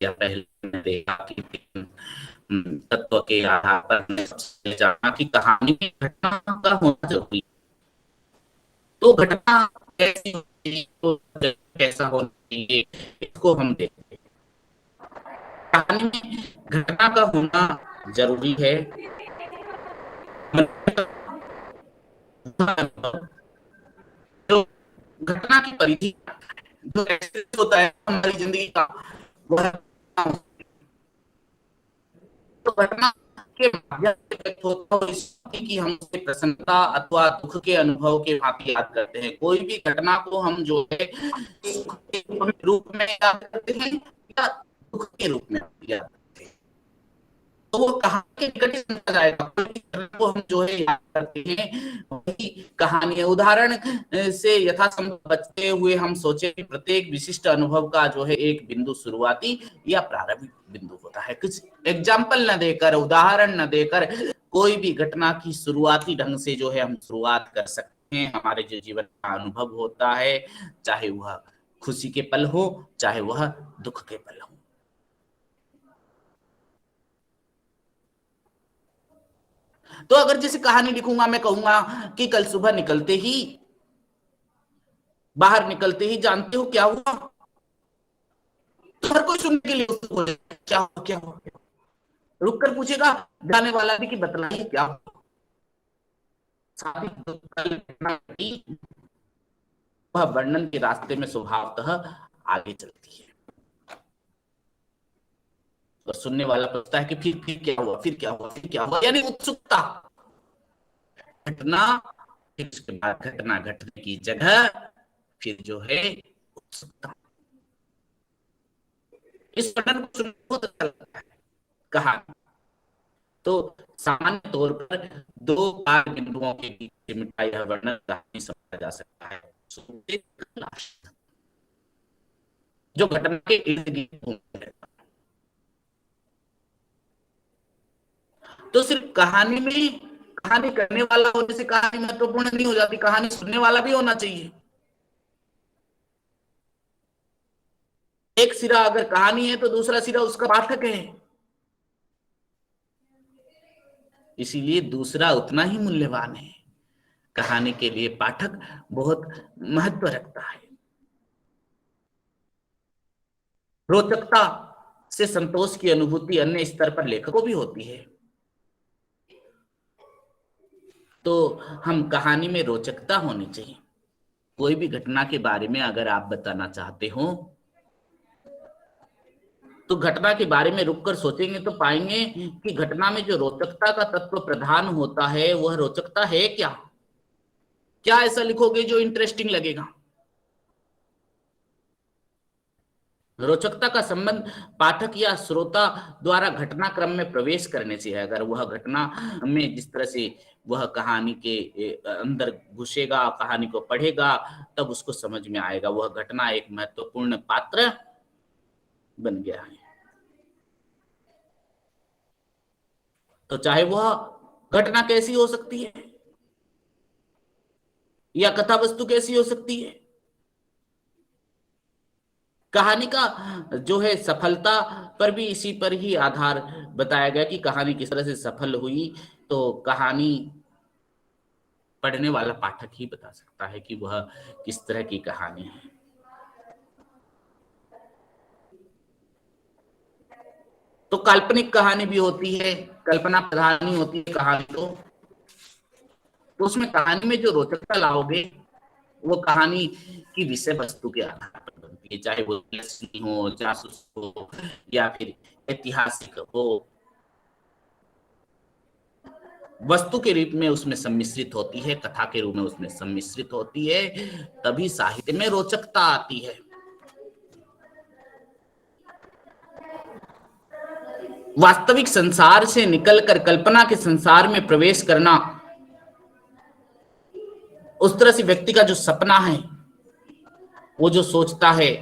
या पहले मैंने देखा कि तत्व के आधार पर हमने सबसे जाना कि कहानी में घटना का होना जरूरी है। तो घटना कैसी होती है, कैसा होना चाहिए, इसको हम देखते हैं। कहानी में घटना का होना जरूरी है। जो घटना की परिधि, जो ऐसे होता है हमारी जिंदगी का, वह तो घटना के माध्यम से व्यक्त होता है कि हम उसे प्रसन्नता अथवा दुख के अनुभव के भांति याद करते हैं। कोई भी घटना को हम जो है सुख के रूप में याद करते हैं या दुख के रूप में याद करते हैं, तो वो कहानी के निकट ही समझा जाएगा। कोई भी घटना को हम जो है याद करते हैं वही कहानी है। उदाहरण से यथासंभव बचते हुए हम सोचे कि प्रत्येक विशिष्ट अनुभव का जो है एक बिंदु शुरुआती या प्रारंभिक बिंदु होता है। कुछ एग्जाम्पल न देकर, उदाहरण न देकर कोई भी घटना की शुरुआती ढंग से जो है हम शुरुआत कर सकते हैं। हमारे जो जीवन का अनुभव होता है, चाहे वह खुशी के पल हो, चाहे वह दुख के पल हो। तो अगर जैसे कहानी लिखूंगा, मैं कहूंगा कि कल सुबह निकलते ही, बाहर निकलते ही जानते हो क्या हुआ, तो हर कोई सुनने के लिए उत्सुक हो जाएगा, क्या हुआ क्या हुआ। रुक कर पूछेगा जाने वाला भी कि बतलाइए क्या हुआ। वह वर्णन के रास्ते में स्वभावतः आगे चलती है और सुनने वाला पूछता है कि फिर क्या हुआ, फिर क्या हुआ, फिर क्या हुआ, यानी उत्सुकता। घटना, फिर उसके बाद घटना घटने की जगह, फिर जो है उत्सुकता। इस वर्णन को सुनकर बहुत अच्छा लगता है। कहा तो सामान्य तौर पर दो कार बिंदुओं के बीच सिमटा यह वर्णन कहानी समझा जा सकता है। जो घटना के इर्द गिर्द घूमता रहता है। तो सिर्फ कहानी में, कहानी करने वाला होने से कहानी महत्वपूर्ण नहीं हो जाती, कहानी सुनने वाला भी होना चाहिए। एक सिरा अगर कहानी है तो दूसरा सिरा उसका पाठक है, इसीलिए दूसरा उतना ही मूल्यवान है। कहानी के लिए पाठक बहुत महत्व रखता है। रोचकता से संतोष की अनुभूति अन्य स्तर पर लेखकों को भी होती है। तो हम कहानी में रोचकता होनी चाहिए। कोई भी घटना के बारे में अगर आप बताना चाहते हो तो घटना के बारे में रुककर सोचेंगे तो पाएंगे कि घटना में जो रोचकता का तत्व प्रधान होता है वह रोचकता है क्या। क्या ऐसा लिखोगे जो इंटरेस्टिंग लगेगा। रोचकता का संबंध पाठक या श्रोता द्वारा घटनाक्रम में प्रवेश करने से है। अगर वह घटना में जिस तरह से वह कहानी के अंदर घुसेगा, कहानी को पढ़ेगा, तब उसको समझ में आएगा वह घटना एक महत्वपूर्ण पात्र बन गया है। तो चाहे वह घटना कैसी हो सकती है या कथा वस्तु कैसी हो सकती है, कहानी का जो है सफलता पर भी इसी पर ही आधार बताया गया कि कहानी किस तरह से सफल हुई। तो कहानी पढ़ने वाला पाठक ही बता सकता है कि वह किस तरह की कहानी है। तो काल्पनिक कहानी भी होती है, कल्पना प्रधान ही होती है कहानी। तो उसमें कहानी में जो रोचकता लाओगे वो कहानी की विषय वस्तु के आधार पर बनती है, चाहे वो हो, जासूस हो या फिर ऐतिहासिक हो, वस्तु के रूप में उसमें सम्मिश्रित होती है, कथा के रूप में उसमें सम्मिश्रित होती है, तभी साहित्य में रोचकता आती है। वास्तविक संसार से निकलकर कल्पना के संसार में प्रवेश करना, उस तरह से व्यक्ति का जो सपना है, वो जो सोचता है,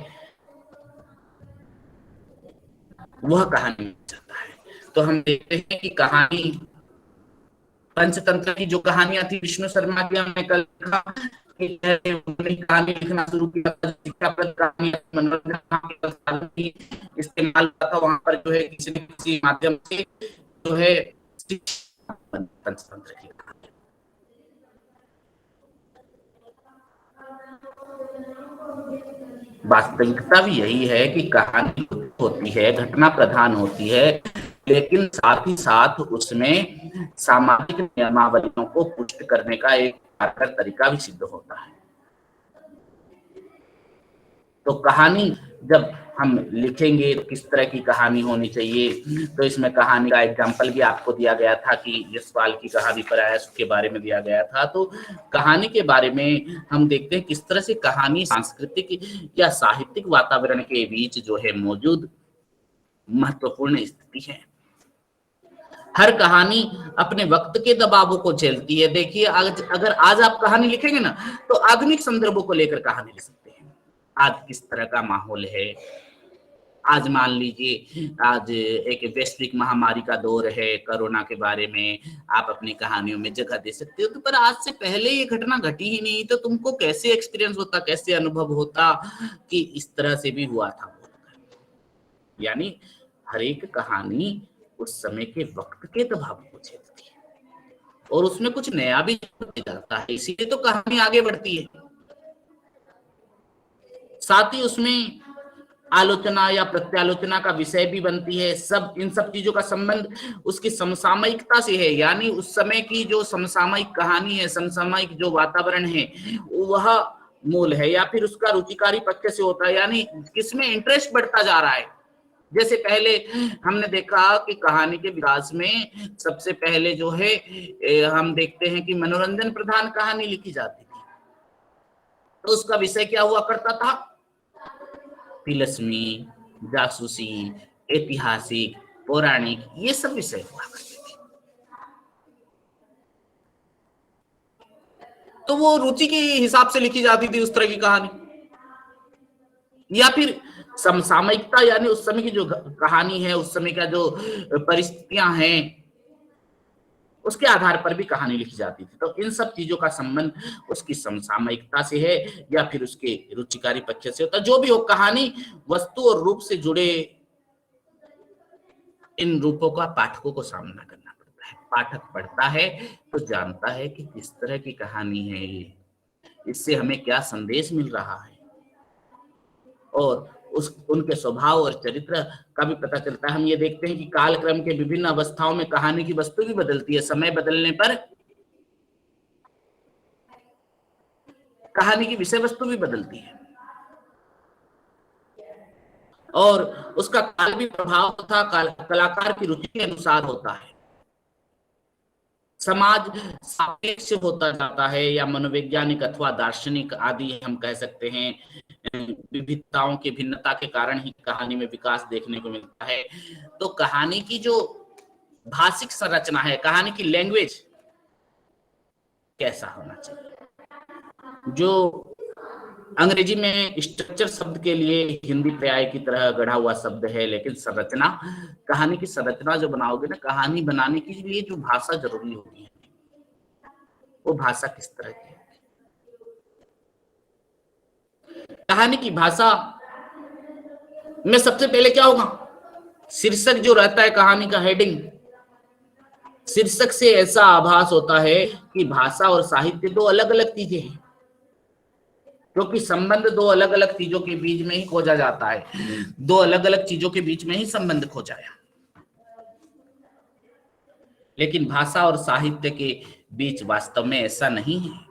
वह कहानी में जाता है। तो हम देखते हैं कि कहानी, पंचतंत्र की जो कहानियां थी विष्णु शर्मा की, हमने कल लिखा कि कहानी लिखना शुरू किया, शिक्षाप्रद कहानी, मनोरंजन की इस्तेमाल हुआ था, वहां पर जो है किसी न किसी माध्यम से जो है पंचतंत्र की वास्तविकता भी यही है कि कहानी होती है, घटना प्रधान होती है, लेकिन साथ ही साथ उसमें सामाजिक नियमावलियों को पुष्ट करने का एक कारगर तरीका भी सिद्ध होता है। तो कहानी जब हम लिखेंगे तो किस तरह की कहानी होनी चाहिए, तो इसमें कहानी का एग्जाम्पल भी आपको दिया गया था कि यशपाल की कहानी पर आया उसके बारे में दिया गया था। तो कहानी के बारे में हम देखते हैं किस तरह से कहानी सांस्कृतिक या साहित्यिक वातावरण के बीच जो है मौजूद महत्वपूर्ण स्थिति है। हर कहानी अपने वक्त के दबावों को झेलती है। देखिए, अगर आज आप कहानी लिखेंगे ना, तो आधुनिक संदर्भों को लेकर कहानी लिख सकते हैं। आज किस तरह का माहौल है, आज मान लीजिए आज एक वैश्विक महामारी का दौर है, कोरोना के बारे में आप अपनी कहानियों में जगह दे सकते हो। तो पर आज से पहले ये घटना घटी ही नहीं, तो तुमको कैसे एक्सपीरियंस होता, कैसे अनुभव होता कि इस तरह से भी हुआ था। यानी हर एक कहानी उस समय के वक्त के दबाव को झेलती है और उसमें कुछ नया भी जाता है, इसीलिए तो कहानी आगे बढ़ती है। साथ ही उसमें आलोचना या प्रत्यालोचना का विषय भी बनती है। सब इन सब चीजों का संबंध उसकी समसामयिकता से है, यानी उस समय की जो समसामयिक कहानी है, समसामयिक जो वातावरण है वह मूल है, या फिर उसका रुचिकारी पक्ष से होता है, यानी किसमें इंटरेस्ट बढ़ता जा रहा है। जैसे पहले हमने देखा कि कहानी के विकास में सबसे पहले जो है हम देखते हैं कि मनोरंजन प्रधान कहानी लिखी जाती थी। तो उसका विषय क्या हुआ करता था? तिलस्मी, जासूसी, ऐतिहासिक, पौराणिक, ये सब विषय हुआ करते थे। तो वो रुचि के हिसाब से लिखी जाती थी उस तरह की कहानी। या फिर समसामयिकता, यानी उस समय की जो कहानी है, उस समय का जो परिस्थितियां हैं, उसके आधार पर भी कहानी लिखी जाती थी। तो इन सब चीजों का संबंध उसकी समसामयिकता से है या फिर उसके रुचिकारी पक्ष से होता है। जो भी हो, कहानी वस्तु और रूप से जुड़े इन रूपों का पाठकों को सामना करना पड़ता है। पाठक पढ़ता है तो जानता है कि किस तरह की कहानी है ये, इससे हमें क्या संदेश मिल रहा है, और उनके स्वभाव और चरित्र का भी पता चलता है। हम ये देखते हैं कि कालक्रम के विभिन्न अवस्थाओं में कहानी की वस्तु भी बदलती है। समय बदलने पर कहानी की विषय वस्तु भी बदलती है और उसका काल भी प्रभाव तथा कलाकार की रुचि के अनुसार होता है। समाज सापेक्ष होता जाता है या मनोवैज्ञानिक अथवा दार्शनिक आदि हम कह सकते हैं। विविधताओं की भिन्नता के कारण ही कहानी में विकास देखने को मिलता है। तो कहानी की जो भाषिक संरचना है, कहानी की लैंग्वेज कैसा होना चाहिए, जो अंग्रेजी में स्ट्रक्चर शब्द के लिए हिंदी पर्याय की तरह गढ़ा हुआ शब्द है, लेकिन संरचना, कहानी की संरचना जो बनाओगे ना, कहानी बनाने के लिए जो भाषा जरूरी होती है वो भाषा किस तरह की है। कहानी की भाषा में सबसे पहले क्या होगा? शीर्षक जो रहता है कहानी का, हेडिंग, शीर्षक से ऐसा आभास होता है कि भाषा और साहित्य दो अलग अलग चीजें हैं, क्योंकि संबंध दो अलग अलग चीजों के बीच में ही खोजा जाता है। दो अलग अलग चीजों के बीच में ही संबंध खोजाया, लेकिन भाषा और साहित्य के बीच वास्तव में ऐसा नहीं है।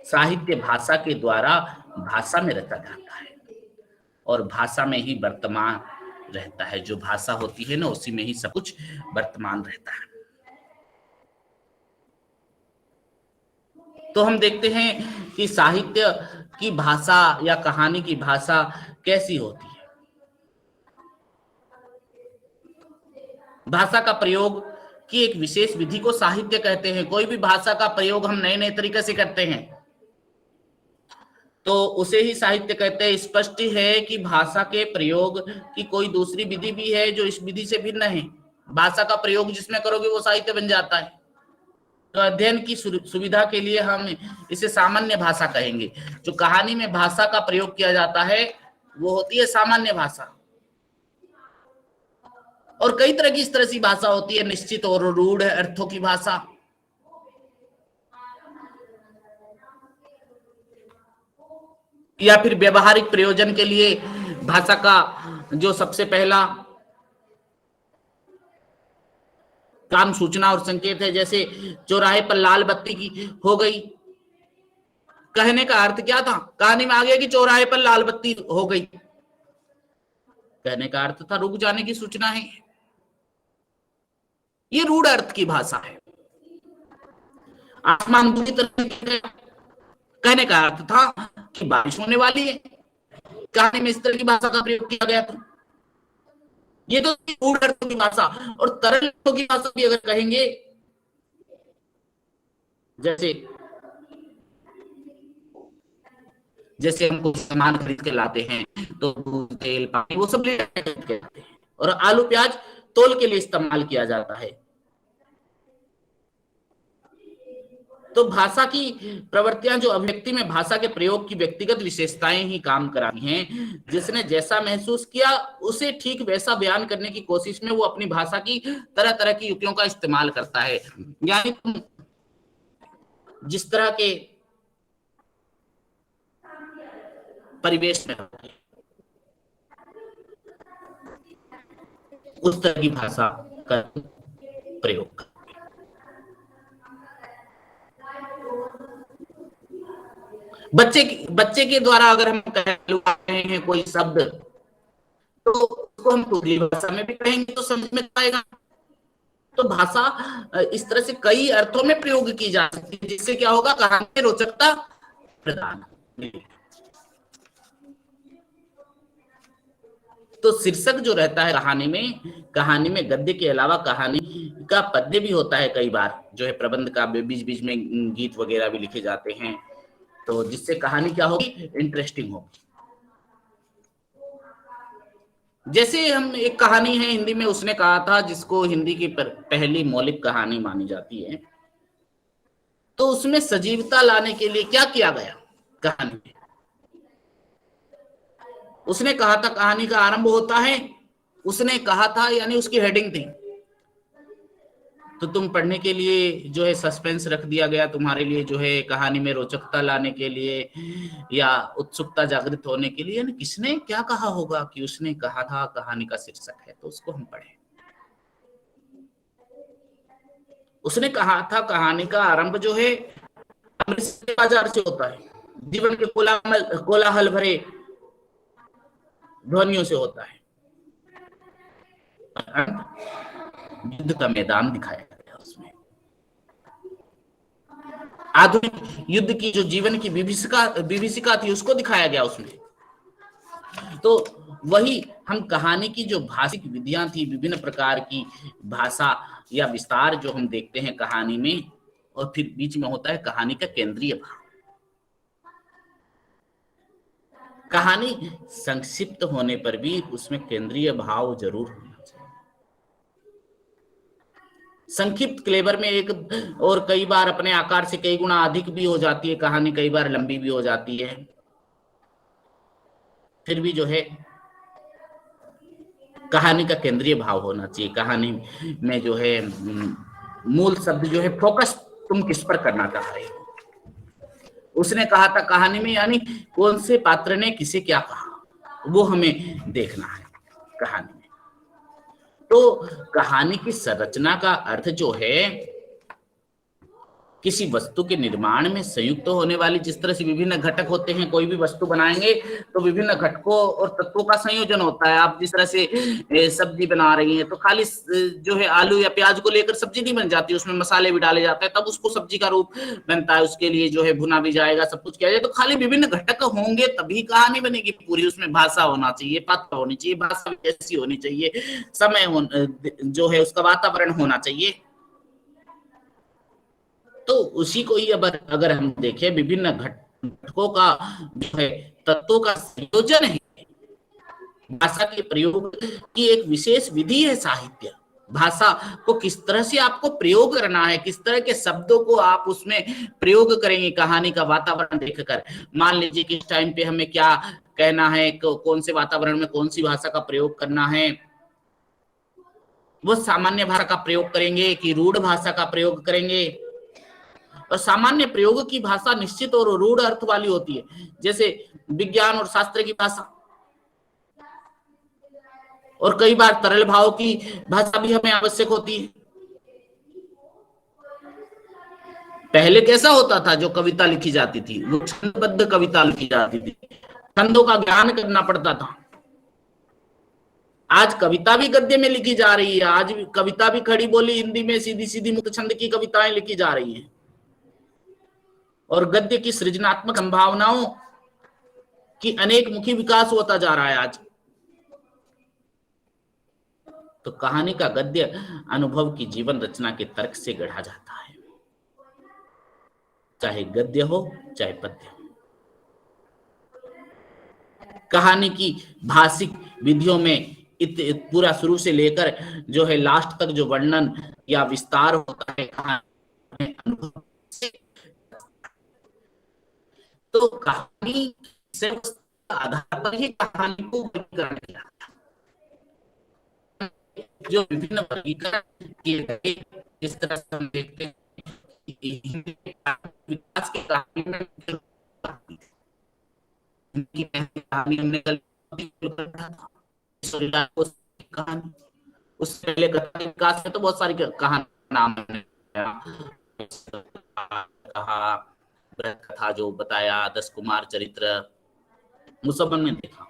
साहित्य भाषा के द्वारा भाषा में रचा जाता है और भाषा में ही वर्तमान रहता है। जो भाषा होती है ना, उसी में ही सब कुछ वर्तमान रहता है। तो हम देखते हैं कि साहित्य की भाषा या कहानी की भाषा कैसी होती है। भाषा का प्रयोग की एक विशेष विधि को साहित्य कहते हैं। कोई भी भाषा का प्रयोग हम नए नए तरीके से करते हैं तो उसे ही साहित्य कहते हैं। स्पष्ट है कि भाषा के प्रयोग की कोई दूसरी विधि भी है जो इस विधि से भिन्न है। भाषा का प्रयोग जिसमें करोगे वो साहित्य बन जाता है। तो अध्ययन की सुविधा के लिए हम इसे सामान्य भाषा कहेंगे। जो कहानी में भाषा का प्रयोग किया जाता है वो होती है सामान्य भाषा। और कई तरह की इस तरह की भाषा होती है, निश्चित और रूढ़ अर्थों की भाषा। या फिर व्यवहारिक प्रयोजन के लिए भाषा का जो सबसे पहला काम सूचना और संकेत है। जैसे चौराहे पर लाल बत्ती की हो गई, कहने का अर्थ क्या था, कहानी में आ गया कि चौराहे पर लाल बत्ती हो गई, कहने का अर्थ था रुक जाने की सूचना है। ये रूढ़ अर्थ की भाषा है। आसमान बुरी तरह दिख गया, कहने का अर्थ था कि बारिश होने वाली है, कहानी में इस तरह की भाषा का प्रयोग किया गया था। ये तो रूढ़ अर्थों की भाषा। और तरल अर्थों की भाषा भी अगर कहेंगे, जैसे जैसे हम कोई सामान खरीद के लाते हैं तो दूध, तेल, पानी वो सब ले के आते हैं, और आलू प्याज तोल के लिए इस्तेमाल किया जाता है। तो भाषा की प्रवृत्तियां जो अभिव्यक्ति में भाषा के प्रयोग की व्यक्तिगत विशेषताएं ही काम कराती हैं। जिसने जैसा महसूस किया उसे ठीक वैसा बयान करने की कोशिश में वो अपनी भाषा की तरह तरह की युक्तियों का इस्तेमाल करता है। यानी तुम जिस तरह के परिवेश में उस तरह की भाषा का प्रयोग। बच्चे के द्वारा अगर हम कहें हैं कोई शब्द, तो उसको हम टूटली भाषा में भी कहेंगे तो समझ में आएगा। तो भाषा इस तरह से कई अर्थों में प्रयोग की जा सकती है, जिससे क्या होगा, कहानी में रोचकता प्रदान। तो शीर्षक जो रहता है कहानी में गद्य के अलावा कहानी का पद्य भी होता है। कई बार जो है प्रबंध का बीच बीच में गीत वगैरह भी लिखे जाते हैं, तो जिससे कहानी क्या होगी, इंटरेस्टिंग होगी। जैसे हम एक कहानी है हिंदी में, उसने कहा था, जिसको हिंदी की पहली मौलिक कहानी मानी जाती है, तो उसमें सजीवता लाने के लिए क्या किया गया कहानी में। उसने कहा था कहानी का आरंभ होता है, उसने कहा था यानी उसकी हेडिंग थी, तो तुम पढ़ने के लिए जो है सस्पेंस रख दिया गया तुम्हारे लिए, जो है कहानी में रोचकता लाने के लिए या उत्सुकता जागृत होने के लिए। यानी किसने क्या कहा होगा कि उसने कहा था कहानी का शीर्षक है, तो उसको हम पढ़े। उसने कहा था कहानी का आरंभ जो है अमृतसर बाजार से होता है, जीवन के कोलाहल भरे ध्वनियों से होता है। युद्ध का मैदान दिखाया गया उसमें, आधुनिक युद्ध की जो जीवन की विभीषिका थी उसको दिखाया गया उसमें। तो वही हम कहानी की जो भाषिक विधियां थी, विभिन्न प्रकार की भाषा या विस्तार जो हम देखते हैं कहानी में, और फिर बीच में होता है कहानी का केंद्रीय भाव। कहानी संक्षिप्त होने पर भी उसमें केंद्रीय भाव जरूर होना चाहिए। संक्षिप्त क्लेवर में एक और कई बार अपने आकार से कई गुना अधिक भी हो जाती है कहानी, कई बार लंबी भी हो जाती है, फिर भी जो है कहानी का केंद्रीय भाव होना चाहिए। कहानी में जो है मूल शब्द जो है फोकस तुम किस पर करना चाह रहे हो। उसने कहा था कहानी में, यानी कौन से पात्र ने किसे क्या कहा वो हमें देखना है कहानी में। तो कहानी की संरचना का अर्थ जो है किसी वस्तु के निर्माण में संयुक्त होने वाली, जिस तरह से विभिन्न घटक होते हैं, कोई भी वस्तु बनाएंगे तो विभिन्न घटकों और तत्वों का संयोजन होता है। आप जिस तरह से सब्जी बना रही हैं तो खाली जो है आलू या प्याज को लेकर सब्जी नहीं बन जाती, उसमें मसाले भी डाले जाते हैं, तब उसको सब्जी का रूप बनता है। उसके लिए जो है भुना भी जाएगा, सब कुछ किया जाए। तो खाली विभिन्न घटक होंगे तभी कहानी बनेगी पूरी। उसमें भाषा होना चाहिए, पात्र होनी चाहिए, भाषा ऐसी होनी चाहिए, समय जो है उसका वातावरण होना चाहिए। तो उसी को ही अगर हम देखें, विभिन्न घटकों का जो है तत्वों का संयोजन है, भाषा के प्रयोग की एक विशेष विधि है साहित्य। भाषा को किस तरह से आपको प्रयोग करना है, किस तरह के शब्दों को आप उसमें प्रयोग करेंगे कहानी का वातावरण देखकर। मान लीजिए कि इस टाइम पे हमें क्या कहना है, कौन से वातावरण में कौन सी भाषा का प्रयोग करना है, वो सामान्य भाषा का प्रयोग करेंगे कि रूढ़ भाषा का प्रयोग करेंगे। और सामान्य प्रयोग की भाषा निश्चित और रूढ़ अर्थ वाली होती है, जैसे विज्ञान और शास्त्र की भाषा। और कई बार तरल भाव की भाषा भी हमें आवश्यक होती है। पहले कैसा होता था, जो कविता लिखी जाती थी वो छंदबद्ध कविता लिखी जाती थी, छंदों का ज्ञान करना पड़ता था। आज कविता भी गद्य में लिखी जा रही है, आज भी कविता भी खड़ी बोली हिंदी में सीधी सीधी मुक्त छंद की कविताएं लिखी जा रही हैं। और गद्य की सृजनात्मक संभावनाओं की अनेक मुखी विकास होता जा रहा है आज। तो कहानी का गद्य अनुभव की जीवन रचना के तर्क से गढ़ा जाता है, चाहे गद्य हो चाहे पद्य हो। कहानी की भाषिक विधियों में पूरा शुरू से लेकर जो है लास्ट तक जो वर्णन या विस्तार होता है कहानी अनुभव से, तो कहानी से आधार पर ही कहानी को वर्गीकरण किया, जो विभिन्न वर्गीकरण किए गए। जिस तरह से हम देखते हैं विकास के कहानी में कहानी हमने कल कहानी, उससे पहले कथा विकास में तो बहुत सारी कहानी नाम कहा, कथा जो बताया, 10 कुमार चरित्र, मुसलमान में देखा।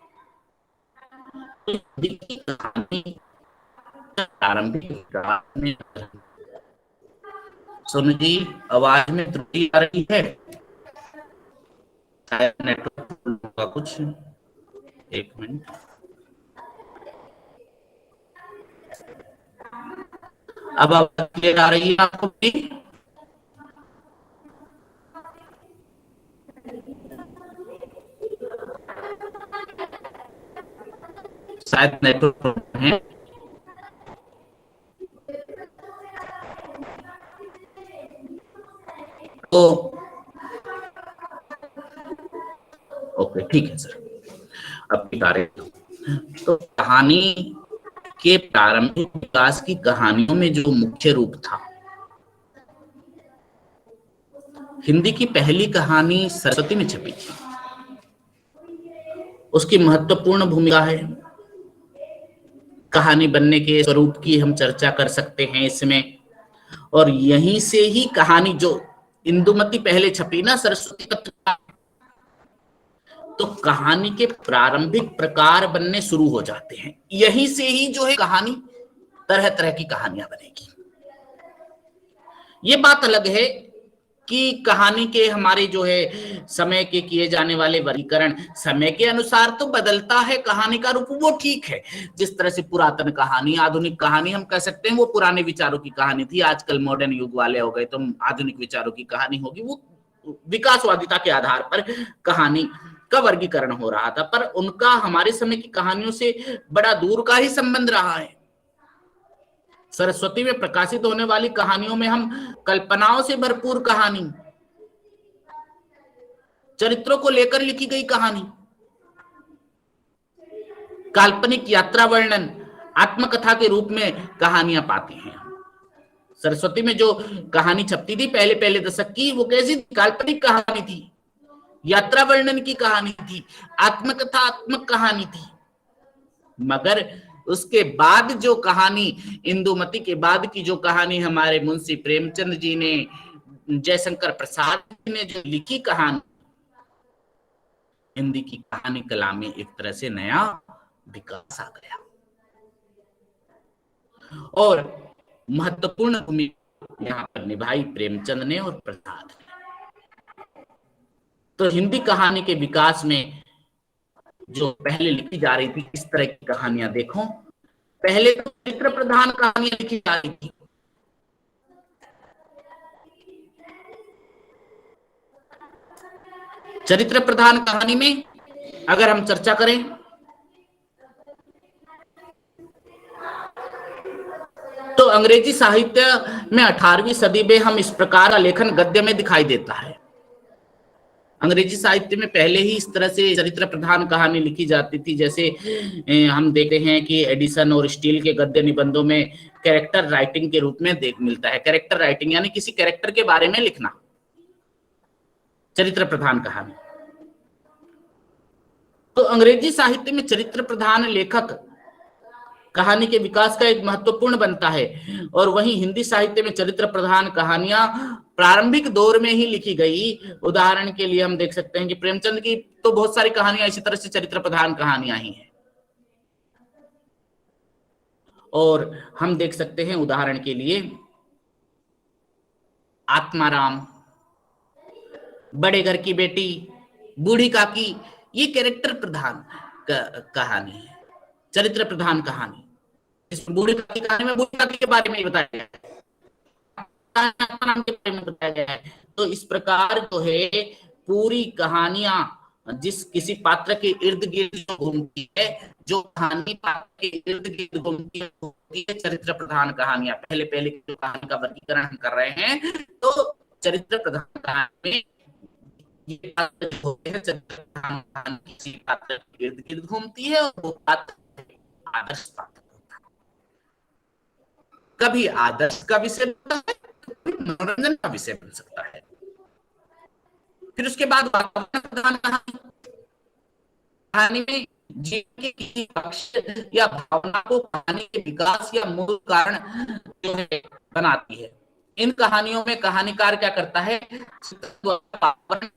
कहानी प्रारंभिक सोनू जी आवाज में त्रुटि आ रही है, शायद नेटवर्क का कुछ, एक मिनट। अब आवाज क्लियर आ रही है आपको भी? शायद नेटवर्क है। तो ओके ठीक है सर, अब बता रहे। तो कहानी के प्रारंभिक विकास की कहानियों में जो मुख्य रूप था, हिंदी की पहली कहानी सरस्वती में छपी थी, उसकी महत्वपूर्ण भूमिका है। कहानी बनने के स्वरूप की हम चर्चा कर सकते हैं इसमें। और यहीं से ही कहानी जो इंदुमती पहले छपी ना सरस्वती का, तो कहानी के प्रारंभिक प्रकार बनने शुरू हो जाते हैं। यहीं से ही जो है कहानी तरह तरह की कहानियां बनेगी। ये बात अलग है कि कहानी के हमारे जो है समय के किए जाने वाले वर्गीकरण समय के अनुसार तो बदलता है कहानी का रूप, वो ठीक है। जिस तरह से पुरातन कहानी, आधुनिक कहानी हम कह सकते हैं वो पुराने विचारों की कहानी थी, आजकल मॉडर्न युग वाले हो गए तो आधुनिक विचारों की कहानी होगी। वो विकासवादिता के आधार पर कहानी का वर्गीकरण हो रहा था, पर उनका हमारे समय की कहानियों से बड़ा दूर का ही संबंध रहा है। सरस्वती में प्रकाशित होने वाली कहानियों में हम कल्पनाओं से भरपूर कहानी, चरित्रों को लेकर लिखी गई कहानी, काल्पनिक यात्रा वर्णन, आत्मकथा के रूप में कहानियां पाते हैं। सरस्वती में जो कहानी छपती थी पहले पहले दशक की, वो कैसी काल्पनिक कहानी थी, यात्रा वर्णन की कहानी थी, आत्मकथात्मक कहानी थी। मगर उसके बाद जो कहानी, इंदुमती के बाद की जो कहानी हमारे मुंशी प्रेमचंद जी ने, जयशंकर प्रसाद जी ने जो लिखी कहानी, हिंदी की कहानी कला में एक तरह से नया विकास आ गया। और महत्वपूर्ण भूमिका यहाँ पर निभाई प्रेमचंद ने और प्रसाद ने। तो हिंदी कहानी के विकास में जो पहले लिखी जा रही थी इस तरह की कहानियां देखो, पहले तो चरित्र प्रधान कहानियां लिखी जा रही थी। चरित्र प्रधान कहानी में अगर हम चर्चा करें अंग्रेजी साहित्य में 18वीं सदी में हम इस प्रकार का लेखन गद्य में दिखाई देता है। अंग्रेजी साहित्य में पहले ही इस तरह से चरित्र प्रधान कहानी लिखी जाती थी। जैसे हम देखते हैं कि एडिसन और स्टील के गद्य निबंधों में कैरेक्टर राइटिंग के रूप में देख मिलता है। कैरेक्टर राइटिंग यानी किसी कैरेक्टर के बारे में लिखना, चरित्र प्रधान कहानी। तो अंग्रेजी साहित्य में चरित्र प्रधान लेखक कहानी के विकास का एक महत्वपूर्ण बनता है, और वहीं हिंदी साहित्य में चरित्र प्रधान कहानियां प्रारंभिक दौर में ही लिखी गई। उदाहरण के लिए हम देख सकते हैं कि प्रेमचंद की तो बहुत सारी कहानियां इसी तरह से चरित्र प्रधान कहानियां ही हैं। और हम देख सकते हैं उदाहरण के लिए आत्माराम, बड़े घर की बेटी, बूढ़ी काकी, ये कैरेक्टर प्रधान कहानी है, चरित्र प्रधान कहानी। इस बूढ़ी काकी कहानी में बूढ़ी काकी के बारे में ही बताया गया है, नाम के बारे में बताया गया है। तो इस प्रकार जो है पूरी कहानियां जिस किसी पात्र के इर्द गिर्द घूमती है, जो कहानी पात्र के इर्द गिर्द घूमती है, चरित्र प्रधान कहानियां। पहले पहले जो कहानी का वर्गीकरण हम कर रहे हैं, तो चरित्र प्रधान कहानी में ये पात्र होते हैं, चरित्र प्रधान कहानी किसी पात्र के इर्द गिर्द घूमती है, और वो पात्र आदर्श पात्र होता है। कभी आदर्श का विषय बनता है, कभी मनोरंजन का विषय बन सकता है। फिर उसके बाद वातावरण प्रधान कहानी में जीवन के किसी पक्ष या भावना को कहानी के विकास या मूल कारण जो है बनाती है। इन कहानियों में कहानीकार क्या करता है, जो कहानी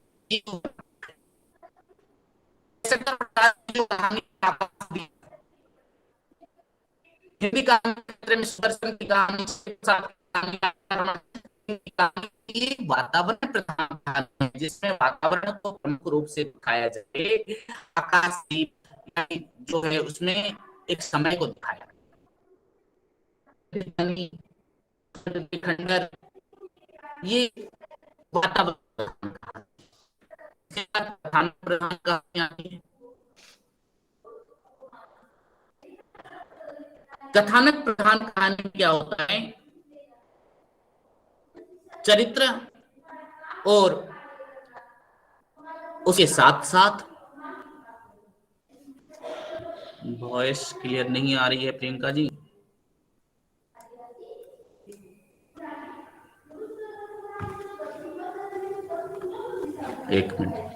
हिंदी कहानी में सुदर्शन की कहानी, वातावरण प्रधान कहानी है, जिसमें वातावरण को प्रमुख रूप से दिखाया जाए। आकाशदीप जो है उसमें एक समय को दिखाया, खंडर, ये वातावरण प्रधान कहानी। कथानक प्रधान कहानी क्या होता है, चरित्र और उसके साथ साथ वॉइस क्लियर नहीं आ रही है प्रियंका जी। एक मिनट।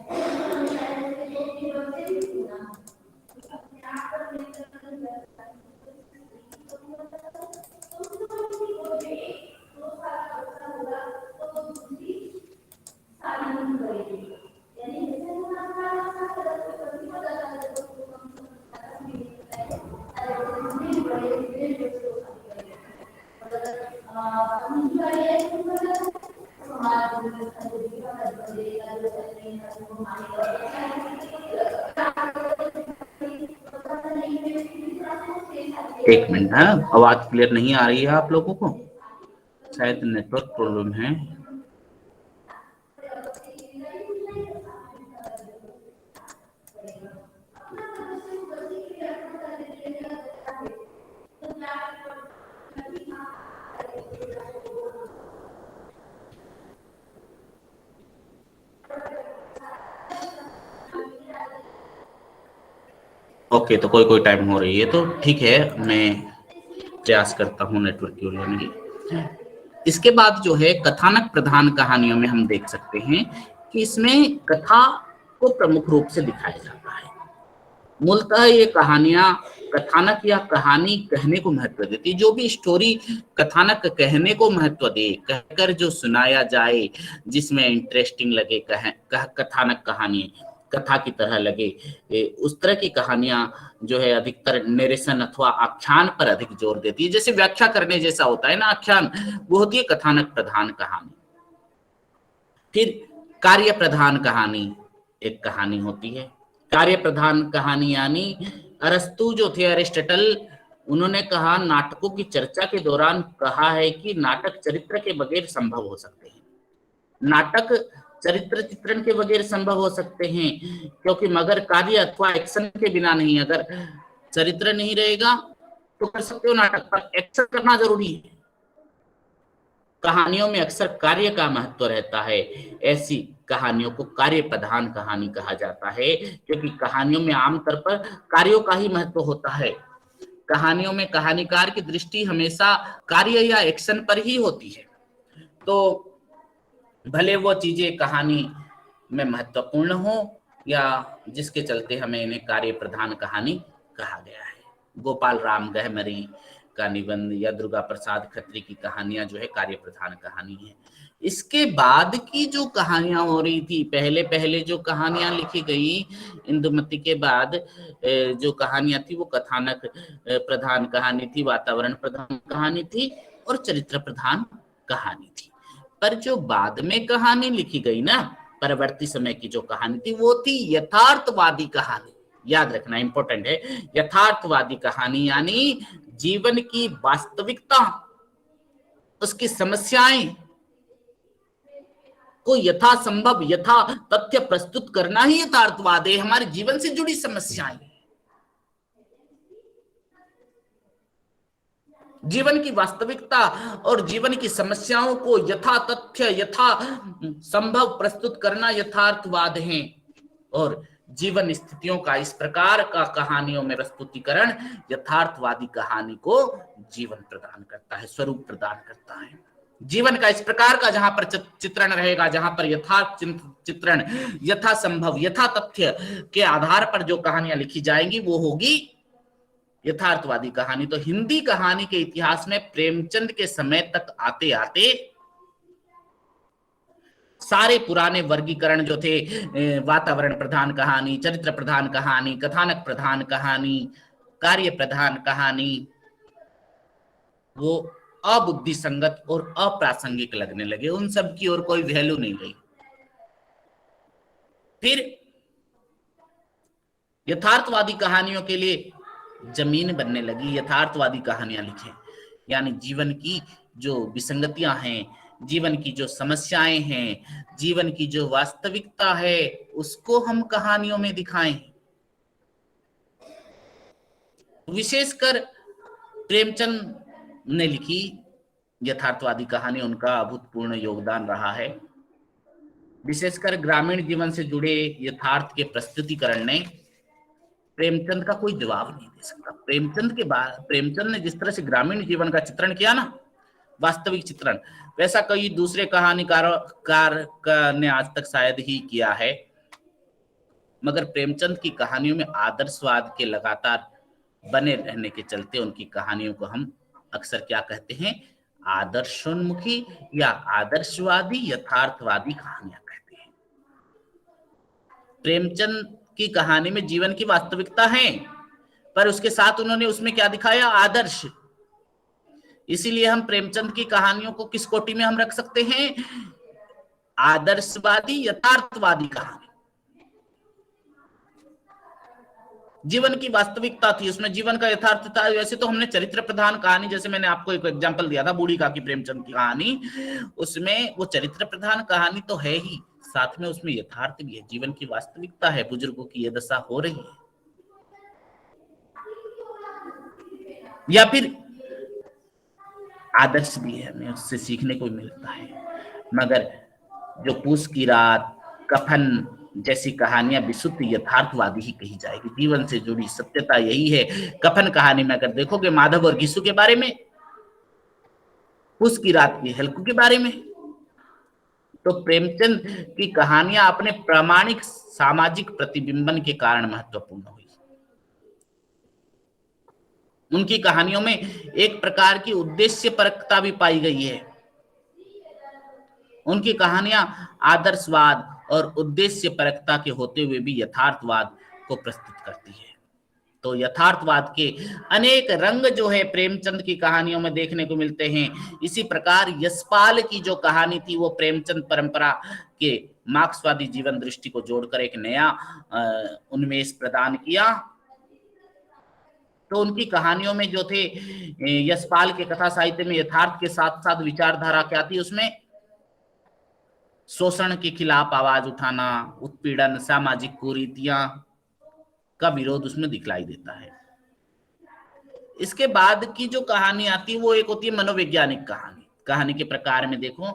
एक मिनट, आवाज क्लियर नहीं आ रही है आप लोगों को, शायद नेटवर्क प्रॉब्लम है। ओके, तो कोई टाइम हो रही है तो ठीक है, मैं प्रयास करता हूँ नेटवर्क की लेने की। इसके बाद जो है कथानक प्रधान कहानियों में हम देख सकते हैं कि इसमें कथा को प्रमुख रूप से दिखाया जाता है। मूलतः ये कहानियां कथानक या कहानी कहने को महत्व देती, जो भी स्टोरी कथानक कहने को महत्व दे, कहकर जो सुनाया जाए, जिसमें इंटरेस्टिंग लगे, कथानक कहानी कथा की तरह लगे, उस तरह की कहानियां जो है अधिकतर नरेशन अथवा आख्यान पर अधिक जोर देती है। जैसे व्याख्या करने जैसा होता है ना आख्यान, वो होती है कथानक प्रधान कहानी। फिर कार्य प्रधान कहानी एक कहानी होती है। कार्य प्रधान कहानी यानी अरस्तु जो थे, अरिस्टटल, उन्होंने कहा, नाटकों की चर्चा के दौरान कहा है कि नाटक चरित्र के बगैर संभव हो सकते हैं। नाटक चरित्र चित्रण के बगैर संभव हो सकते हैं, क्योंकि मगर कार्य अथवा एक्शन के बिना नहीं। अगर चरित्र नहीं रहेगा तो कर सकते हो नाटक, पर एक्शन करना जरूरी है। कहानियों में अक्सर कार्य का महत्व रहता है। ऐसी कहानियों को कार्य प्रधान कहानी कहा जाता है, क्योंकि कहानियों में आमतौर पर कार्यों का ही महत्व होता है। कहानियों में कहानीकार की दृष्टि हमेशा कार्य या एक्शन पर ही होती है। तो भले वो चीजें कहानी में महत्वपूर्ण हो, या जिसके चलते हमें इन्हें कार्य प्रधान कहानी कहा गया है। गोपाल राम गहमरी का निबंध या दुर्गा प्रसाद खत्री की कहानियां जो है कार्य प्रधान कहानी है। इसके बाद की जो कहानियां हो रही थी, पहले पहले जो कहानियां लिखी गई इंदुमती के बाद, जो कहानियां थी वो कथानक प्रधान कहानी थी, वातावरण प्रधान कहानी थी और चरित्र प्रधान कहानी थी। पर जो बाद में कहानी लिखी गई ना, परवर्ती समय की जो कहानी थी वो थी यथार्थवादी कहानी। याद रखना इंपॉर्टेंट है, यथार्थवादी कहानी यानी जीवन की वास्तविकता, उसकी समस्याएं को यथासंभव यथा तथ्य प्रस्तुत करना ही यथार्थवाद है। हमारे जीवन से जुड़ी समस्याएं, जीवन की वास्तविकता और जीवन की समस्याओं को यथा तथ्य यथा संभव प्रस्तुत करना यथार्थवाद है। और जीवन स्थितियों का इस प्रकार का कहानियों में प्रस्तुतिकरण यथार्थवादी कहानी को जीवन प्रदान करता है, स्वरूप प्रदान करता है। जीवन का इस प्रकार का जहां पर चित्रण रहेगा, जहां पर यथार्थ चित्रण यथा संभव यथा तथ्य के आधार पर जो कहानियां लिखी जाएंगी वो होगी यथार्थवादी कहानी। तो हिंदी कहानी के इतिहास में प्रेमचंद के समय तक आते आते सारे पुराने वर्गीकरण जो थे, वातावरण प्रधान कहानी, चरित्र प्रधान कहानी, कथानक प्रधान कहानी, कार्य प्रधान कहानी, वो अबुद्धि संगत और अप्रासंगिक लगने लगे। उन सब की और कोई वैल्यू नहीं रही। फिर यथार्थवादी कहानियों के लिए जमीन बनने लगी। यथार्थवादी कहानियां लिखें, यानी जीवन की जो विसंगतियां हैं, जीवन की जो समस्याएं हैं, जीवन की जो वास्तविकता है, उसको हम कहानियों में दिखाएं। विशेषकर प्रेमचंद ने लिखी यथार्थवादी कहानी, उनका अभूतपूर्व योगदान रहा है। विशेषकर ग्रामीण जीवन से जुड़े यथार्थ के प्रस्तुतिकरण ने प्रेमचंद का कोई जवाब नहीं दे सकता। प्रेमचंद ने जिस तरह से ग्रामीण जीवन का चित्रण किया ना, वास्तविक चित्रण, वैसा कई दूसरे कहानीकार ने आज तक शायद ही किया है। मगर प्रेमचंद की कहानियों में आदर्शवाद के लगातार बने रहने के चलते उनकी कहानियों को हम अक्सर क्या कहते हैं, आदर्शोन्मुखी या आदर्शवादी यथार्थवादी कहानियां कहते हैं। प्रेमचंद की कहानी में जीवन की वास्तविकता है, पर उसके साथ उन्होंने उसमें क्या दिखाया, आदर्श। इसीलिए हम प्रेमचंद की कहानियों को किस कोटि में हम रख सकते हैं, आदर्शवादी यथार्थवादी कहानी। जीवन की वास्तविकता थी उसमें, जीवन का यथार्थ था। वैसे तो हमने चरित्र प्रधान कहानी, जैसे मैंने आपको एक एग्जांपल दिया था बूढ़ी काकी प्रेमचंद की कहानी, उसमें वो चरित्र प्रधान कहानी तो है ही, साथ में उसमें यथार्थ भी है, जीवन की वास्तविकता है, बुजुर्गों की ये दशा हो रही है। या फिर आदर्श भी है, हमें उससे सीखने को मिलता है। मगर जो पूस की रात, कफन जैसी कहानियां विशुद्ध यथार्थवादी ही कही जाएगी। जीवन से जुड़ी सत्यता यही है। कफन कहानी में अगर देखोगे माधव और घिसू के बारे में, पूस की रात की हल्कू के बारे में, तो प्रेमचंद की कहानियां अपने प्रामाणिक सामाजिक प्रतिबिंबन के कारण महत्वपूर्ण हुई। उनकी कहानियों में एक प्रकार की उद्देश्यपरकता भी पाई गई है। उनकी कहानियां आदर्शवाद और उद्देश्यपरकता के होते हुए भी यथार्थवाद को प्रस्तुत करती है। तो यथार्थवाद के अनेक रंग जो है प्रेमचंद की कहानियों में देखने को मिलते हैं। इसी प्रकार यशपाल की जो कहानी थी वो प्रेमचंद परंपरा के मार्क्सवादी जीवन दृष्टि को जोड़कर एक नया उन्मेष प्रदान किया। तो उनकी कहानियों में जो थे, यशपाल के कथा साहित्य में यथार्थ के साथ साथ विचारधारा क्या थी, उसमें शोषण के खिलाफ आवाज उठाना, उत्पीड़न, सामाजिक कुरीतियां का विरोध उसमें दिखलाई देता है। इसके बाद की जो कहानी आती है वो एक होती है मनोवैज्ञानिक कहानी। कहानी के प्रकार में देखो,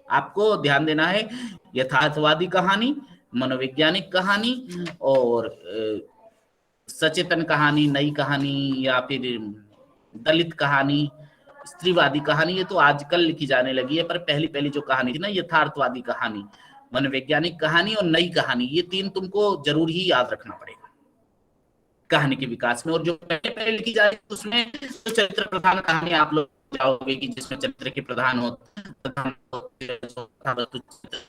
आपको ध्यान देना है, यथार्थवादी कहानी, मनोवैज्ञानिक कहानी और सचेतन कहानी, नई कहानी, या फिर दलित कहानी, स्त्रीवादी कहानी। ये तो आजकल लिखी जाने लगी है, पर पहली पहली जो कहानी थी ना, यथार्थवादी कहानी, मनोवैज्ञानिक कहानी और नई कहानी, ये तीन तुमको जरूर ही याद रखना पड़ेगा कहानी के विकास में। और जो पहले पहले लिखी जा रही है उसमें तो चरित्र प्रधान कहानी आप लोग जाओगे कि जिसमें चरित्र के प्रधान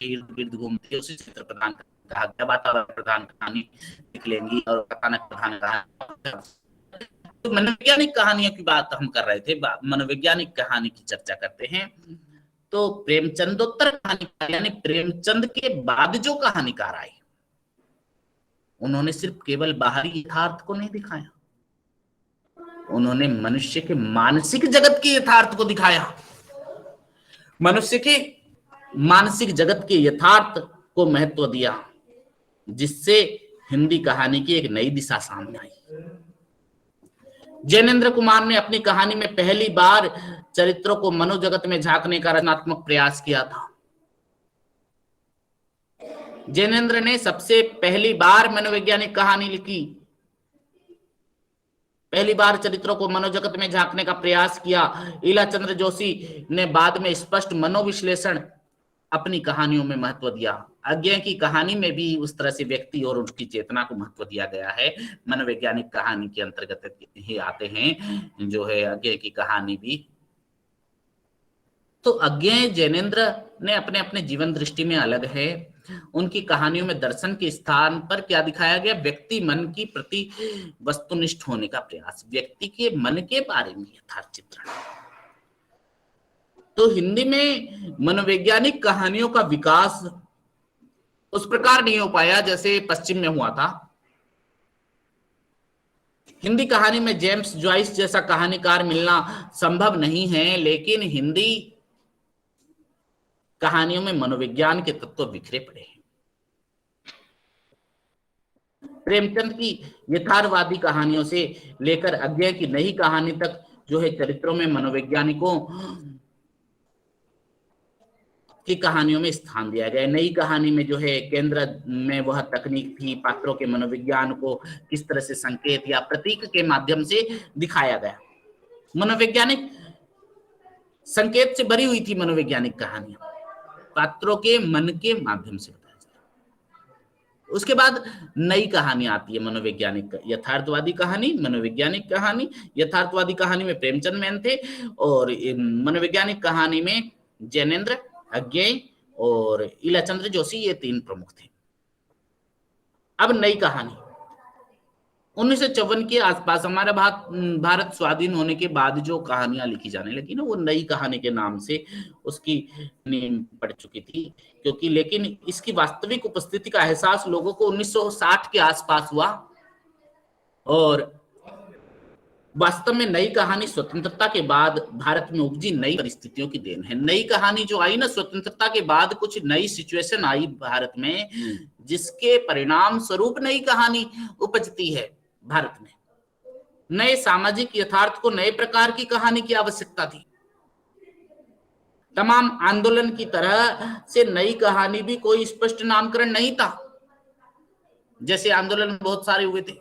इर्द गिर्द घूमते, उसी चरित्र प्रधान कहा गया। वातावरण प्रधान कहानी लिख लेंगी और कथानक प्रधान कहानी। तो मनोवैज्ञानिक कहानियों की बात हम कर रहे थे, मनोवैज्ञानिक कहानी की चर्चा करते हैं। तो प्रेमचंदोत्तर कहानीकार यानी प्रेमचंद के बाद जो कहानीकार आए, उन्होंने सिर्फ केवल बाहरी यथार्थ को नहीं दिखाया, उन्होंने मनुष्य के मानसिक जगत के यथार्थ को दिखाया, मनुष्य के मानसिक जगत के यथार्थ को महत्व दिया, जिससे हिंदी कहानी की एक नई दिशा सामने आई। जैनेन्द्र कुमार ने अपनी कहानी में पहली बार चरित्रों को मनोजगत में झांकने का रचनात्मक प्रयास किया था। जैनेन्द्र ने सबसे पहली बार मनोवैज्ञानिक कहानी लिखी, पहली बार चरित्रों को मनोजगत में झांकने का प्रयास किया। ईलाचंद्र जोशी ने बाद में स्पष्ट मनोविश्लेषण अपनी कहानियों में महत्व दिया। अज्ञेय की कहानी में भी उस तरह से व्यक्ति और उसकी चेतना को महत्व दिया गया है। मनोवैज्ञानिक कहानी के अंतर्गत ही आते हैं जो है अज्ञेय की कहानी भी। तो अज्ञेय जैनेन्द्र ने अपने अपने जीवन दृष्टि में अलग है। उनकी कहानियों में दर्शन के स्थान पर क्या दिखाया गया? व्यक्ति मन की प्रति वस्तुनिष्ठ होने का प्रयास, व्यक्ति के मन के बारे में यथार्थ चित्रण। तो हिंदी में मनोवैज्ञानिक कहानियों का विकास उस प्रकार नहीं हो पाया जैसे पश्चिम में हुआ था। हिंदी कहानी में जेम्स जॉइस जैसा कहानीकार मिलना संभव नहीं है, लेकिन हिंदी कहानियों में मनोविज्ञान के तत्व बिखरे पड़े हैं। प्रेमचंद की यथार्थवादी कहानियों से लेकर अज्ञेय की नई कहानी तक जो है चरित्रों में मनोवैज्ञानिकों की कहानियों में स्थान दिया गया। नई कहानी में जो है केंद्र में वह तकनीक थी, पात्रों के मनोविज्ञान को किस तरह से संकेत या प्रतीक के माध्यम से दिखाया गया। मनोवैज्ञानिक संकेत से भरी हुई थी मनोवैज्ञानिक कहानियां, पात्रों के मन के माध्यम से बताया जाए। उसके बाद नई कहानी आती है मनोवैज्ञानिक, यथार्थवादी कहानी, मनोवैज्ञानिक कहानी। यथार्थवादी कहानी में प्रेमचंद मैन थे और मनोवैज्ञानिक कहानी में जैनेन्द्र, अज्ञेय और ईलाचंद्र जोशी, ये तीन प्रमुख थे। अब नई कहानी 1954 के आसपास हमारा भारत स्वाधीन होने के बाद जो कहानियां लिखी जाने लगी ना, वो नई कहानी के नाम से उसकी नींव पड़ चुकी थी, क्योंकि लेकिन इसकी वास्तविक उपस्थिति का एहसास लोगों को 1960 के आसपास हुआ। और वास्तव में नई कहानी स्वतंत्रता के बाद भारत में उपजी नई परिस्थितियों की देन है। नई कहानी जो आई ना, स्वतंत्रता के बाद कुछ नई सिचुएशन आई भारत में, जिसके परिणाम स्वरूप नई कहानी उपजती है भारत में। नए सामाजिक यथार्थ को नए प्रकार की कहानी की आवश्यकता थी। तमाम आंदोलन की तरह से नई कहानी भी कोई स्पष्ट नामकरण नहीं था। जैसे आंदोलन बहुत सारे हुए थे,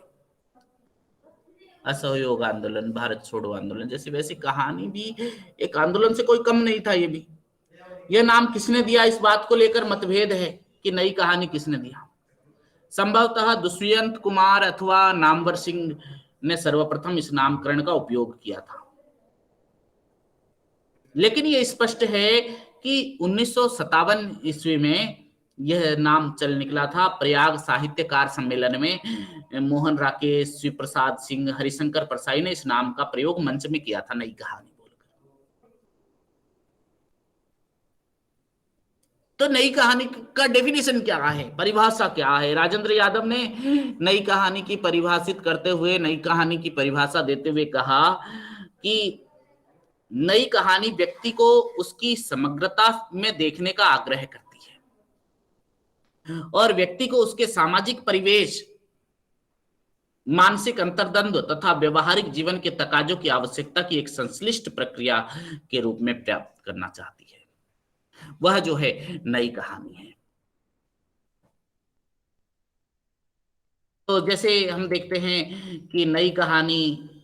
असहयोग आंदोलन, भारत छोड़ो आंदोलन, जैसे वैसी कहानी भी एक आंदोलन से कोई कम नहीं था। ये भी, यह नाम किसने दिया इस बात को लेकर मतभेद है कि नई कहानी किसने दिया। संभवतः दुष्यंत कुमार अथवा नामवर सिंह ने सर्वप्रथम इस नामकरण का उपयोग किया था। लेकिन यह स्पष्ट है कि 1957 ईस्वी में यह नाम चल निकला था। प्रयाग साहित्यकार सम्मेलन में मोहन राकेश, शिव प्रसाद सिंह, हरिशंकर परसाई ने इस नाम का प्रयोग मंच में किया था, नई कहानी बोलकर। तो नई कहानी का डेफिनेशन क्या है, परिभाषा क्या है? राजेंद्र यादव ने नई कहानी की परिभाषित करते हुए, नई कहानी की परिभाषा देते हुए कहा कि नई कहानी व्यक्ति को उसकी समग्रता में देखने का आग्रह करती है और व्यक्ति को उसके सामाजिक परिवेश, मानसिक अंतर्द्वंद तथा व्यवहारिक जीवन के तकाजों की आवश्यकता की एक संश्लिष्ट प्रक्रिया के रूप में प्राप्त करना चाहती है, वह जो है नई कहानी है। तो जैसे हम देखते हैं कि नई कहानी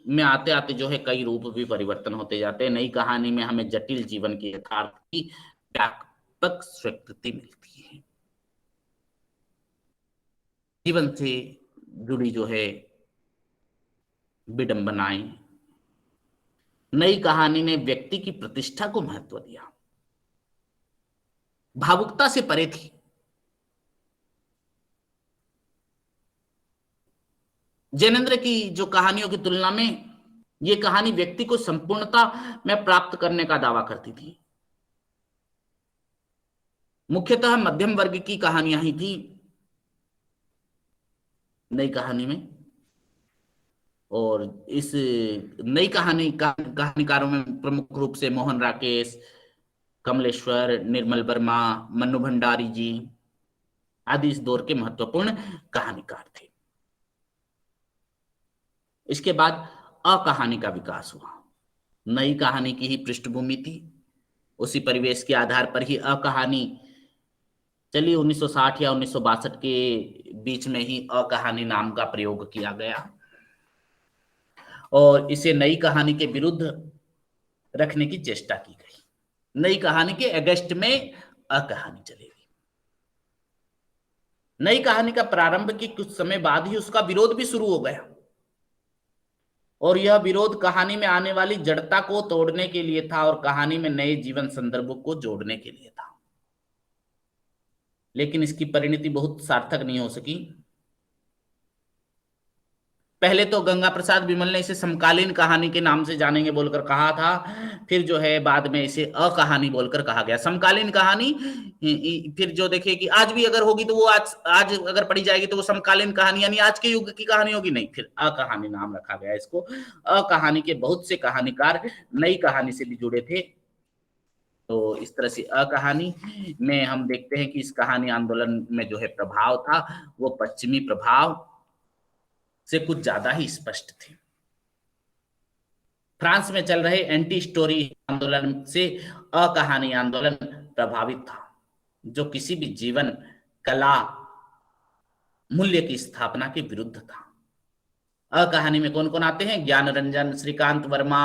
में आते आते जो है कई रूप भी परिवर्तन होते जाते हैं। नई कहानी में हमें जटिल जीवन के यथार्थ की व्यापक स्वीकृति मिलती है। जीवन से जुड़ी जो है विडंबनाएं, नई कहानी ने व्यक्ति की प्रतिष्ठा को महत्व दिया, भावुकता से परे थी। जैनेन्द्र की जो कहानियों की तुलना में ये कहानी व्यक्ति को संपूर्णता में प्राप्त करने का दावा करती थी। मुख्यतः मध्यम वर्ग की कहानियां ही थी नई कहानी में। और इस नई कहानीकारों में प्रमुख रूप से मोहन राकेश, कमलेश्वर, निर्मल वर्मा, मन्नू भंडारी जी आदि इस दौर के महत्वपूर्ण कहानीकार थे। इसके बाद अकहानी का विकास हुआ। नई कहानी की ही पृष्ठभूमि थी, उसी परिवेश के आधार पर ही अकहानी चलिए 1960 या 1962 के बीच में ही अकहानी नाम का प्रयोग किया गया और इसे नई कहानी के विरुद्ध रखने की चेष्टा की गई। नई कहानी के अगस्त में अकहानी चलेगी। नई कहानी का प्रारंभ के कुछ समय बाद ही उसका विरोध भी शुरू हो गया और यह विरोध कहानी में आने वाली जड़ता को तोड़ने के लिए था और कहानी में नए जीवन संदर्भों को जोड़ने के लिए था। लेकिन इसकी परिणति बहुत सार्थक नहीं हो सकी। पहले तो गंगा प्रसाद विमल ने इसे समकालीन कहानी के नाम से जानेंगे बोलकर कहा था, फिर जो है बाद में इसे अकहानी बोलकर कहा गया। समकालीन कहानी फिर जो देखिए कि आज भी अगर होगी तो वो आज अगर पढ़ी जाएगी तो वो समकालीन कहानी यानी आज के युग की कहानी होगी, नहीं, फिर अकहानी नाम रखा गया इसको। अकहानी के बहुत से कहानीकार नई कहानी से भी जुड़े थे। तो इस तरह से अकहानी में हम देखते हैं कि इस कहानी आंदोलन में जो है प्रभाव था वो पश्चिमी प्रभाव से कुछ ज्यादा ही स्पष्ट थे। फ्रांस में चल रहे एंटी स्टोरी आंदोलन से अकहानी आंदोलन प्रभावित था, जो किसी भी जीवन, कला, मूल्य की स्थापना के विरुद्ध था। अकहानी में कौन कौन आते हैं? ज्ञान रंजन, श्रीकांत वर्मा,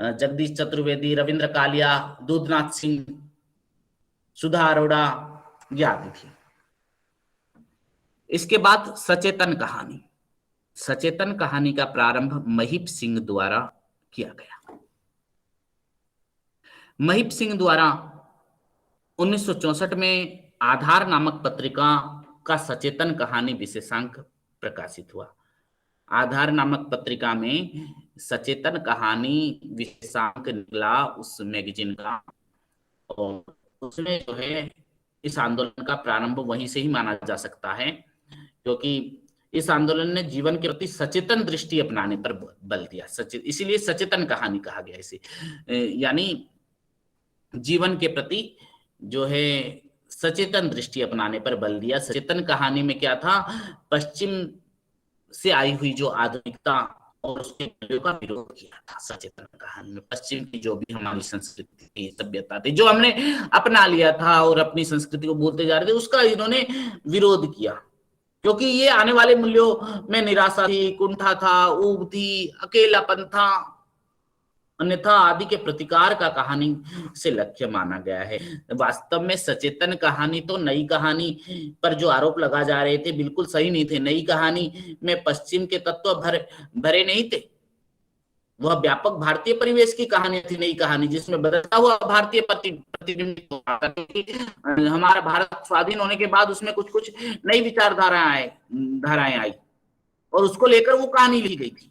जगदीश चतुर्वेदी, रविंद्र कालिया, दूधनाथ सिंह, सुधा अरोड़ा, ये आदि थी। इसके बाद सचेतन कहानी। सचेतन कहानी का प्रारंभ महीप सिंह द्वारा किया गया। महीप सिंह द्वारा 1964 में आधार नामक पत्रिका का सचेतन कहानी विशेषांक प्रकाशित हुआ। आधार नामक पत्रिका में सचेतन कहानी विशेषांक निकला उस मैगजीन का, और उसमें जो है इस आंदोलन का प्रारंभ वहीं से ही माना जा सकता है, क्योंकि इस आंदोलन ने जीवन के प्रति सचेतन दृष्टि अपनाने पर बल दिया। इसीलिए सचेतन कहानी कहा गया इसे, यानी जीवन के प्रति जो है सचेतन दृष्टि अपनाने पर बल दिया। सचेतन कहानी में क्या था? पश्चिम से आई हुई जो आधुनिकता और उसके मूल्यों का विरोध किया था। सचेतन कहानी में पश्चिम की जो भी हमारी संस्कृति थी, सभ्यता थी, जो हमने अपना लिया था और अपनी संस्कृति को भूलते जा रहे थे, उसका इन्होंने विरोध किया, क्योंकि ये आने वाले मूल्यों में निराशा थी, कुंठा था, ऊब थी, अकेलापन था, अन्यथा आदि के प्रतिकार का कहानी से लक्ष्य माना गया है। वास्तव में सचेतन कहानी तो नई कहानी पर जो आरोप लगा जा रहे थे बिल्कुल सही नहीं थे। नई कहानी में पश्चिम के तत्व भरे नहीं थे। वह व्यापक भारतीय परिवेश की कहानी थी, नई कहानी, जिसमें बदलता हुआ भारतीय प्रतिबिंबित होता। हमारा भारत स्वाधीन होने के बाद उसमें कुछ कुछ नई धाराएं आई और उसको लेकर वो कहानी लिखी गई थी।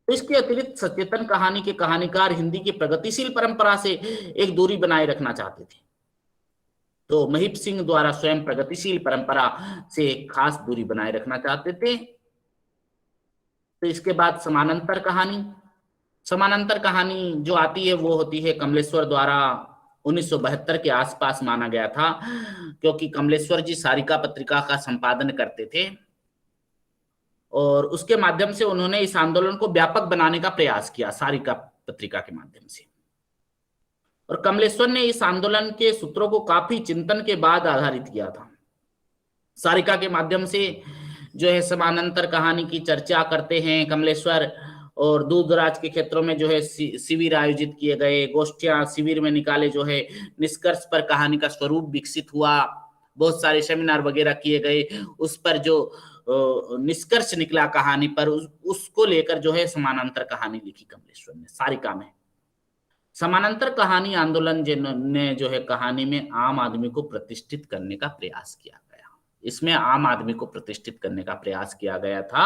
इसके अतिरिक्त सचेतन कहानी के कहानीकार हिंदी की प्रगतिशील परंपरा से एक दूरी बनाए रखना चाहते थे। तो महीप सिंह द्वारा स्वयं प्रगतिशील परंपरा से एक खास दूरी बनाए रखना चाहते थे। तो इसके बाद समानांतर कहानी। समानांतर कहानी जो आती है वो होती है कमलेश्वर द्वारा 1972 के आसपास माना गया था, क्योंकि कमलेश्वर जी सारिका पत्रिका का संपादन करते थे और उसके माध्यम से उन्होंने इस आंदोलन को व्यापक बनाने का प्रयास किया, सारिका पत्रिका के माध्यम से। और कमलेश्वर ने इस आंदोलन के सूत्रों को काफी चिंतन के बाद आधारित किया था। सारिका के माध्यम से जो है समानांतर कहानी की चर्चा करते हैं कमलेश्वर, और दूर दराज के क्षेत्रों में जो है शिविर आयोजित किए गए, गोष्ठियां शिविर में निकाले जो है निष्कर्ष पर कहानी का स्वरूप विकसित हुआ, बहुत सारे सेमिनार वगैरह किए गए, उस पर जो निष्कर्ष निकला कहानी पर, उसको लेकर जो है समानांतर कहानी लिखी कमलेश्वर ने सारिका में। समानांतर कहानी आंदोलन ने जो है कहानी में आम आदमी को प्रतिष्ठित करने का प्रयास किया गया, इसमें आम आदमी को प्रतिष्ठित करने का प्रयास किया गया था।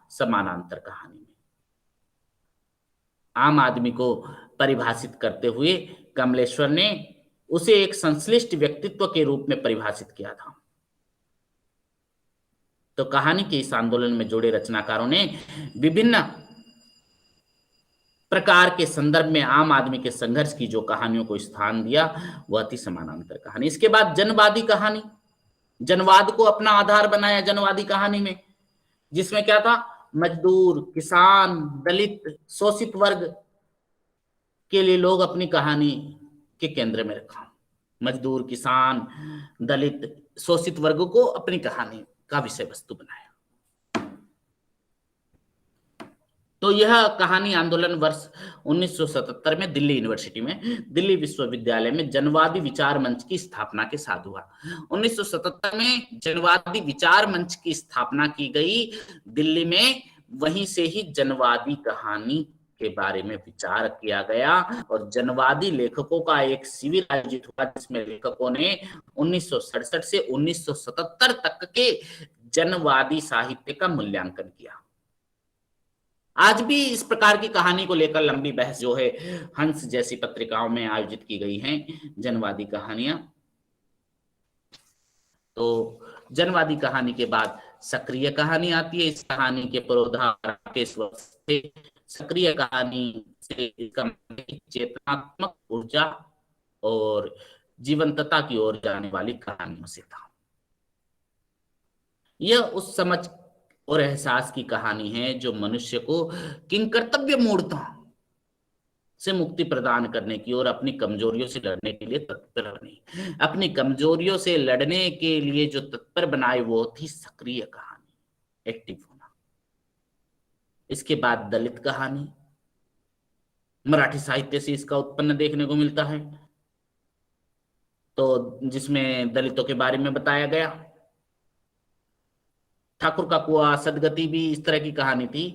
समानांतर कहानी में आम आदमी को परिभाषित करते हुए कमलेश्वर ने उसे एक संश्लिष्ट व्यक्तित्व के रूप में परिभाषित किया था। तो कहानी के इस आंदोलन में जुड़े रचनाकारों ने विभिन्न प्रकार के संदर्भ में आम आदमी के संघर्ष की जो कहानियों को स्थान दिया, वह थी समानांतर कहानी। इसके बाद जनवादी कहानी, जनवाद को अपना आधार बनाया जनवादी कहानी में, जिसमें क्या था, मजदूर, किसान, दलित, शोषित वर्ग के लिए लोग अपनी कहानी के केंद्र में रखा। मजदूर, किसान, दलित, शोषित वर्ग को अपनी कहानी का विषय वस्तु बनाया। तो यह कहानी आंदोलन वर्ष 1977 में दिल्ली यूनिवर्सिटी में, दिल्ली विश्वविद्यालय में जनवादी विचार मंच की स्थापना के साथ हुआ। 1977 में जनवादी विचार मंच की स्थापना की गई दिल्ली में, वहीं से ही जनवादी कहानी के बारे में विचार किया गया और जनवादी लेखकों का एक शिविर आयोजित हुआ, जिसमें लेखकों ने 1967 से 1977 तक के जनवादी साहित्य का मूल्यांकन किया। आज भी इस प्रकार की कहानी को लेकर लंबी बहस जो है हंस जैसी पत्रिकाओं में आयोजित की गई हैं, जनवादी कहानियां। तो जनवादी कहानी के बाद सक्रिय कहानी आती है। इस कहानी के पुरोधा से सक्रिय कहानी से चेतनात्मक ऊर्जा और जीवंतता की ओर जाने वाली कहानियों से था। यह उस समझ और एहसास की कहानी है जो मनुष्य को किंकर्तव्य मूर्ता से मुक्ति प्रदान करने की और अपनी कमजोरियों से लड़ने के लिए तत्पर बनी। अपनी कमजोरियों से लड़ने के लिए जो तत्पर बनाए वो थी सक्रिय कहानी, एक्टिव होना। इसके बाद दलित कहानी, मराठी साहित्य से इसका उत्पन्न देखने को मिलता है, तो जिसमें दलितों के बारे में बताया गया। ठाकुर का कुआं, सदगति भी इस तरह की कहानी थी,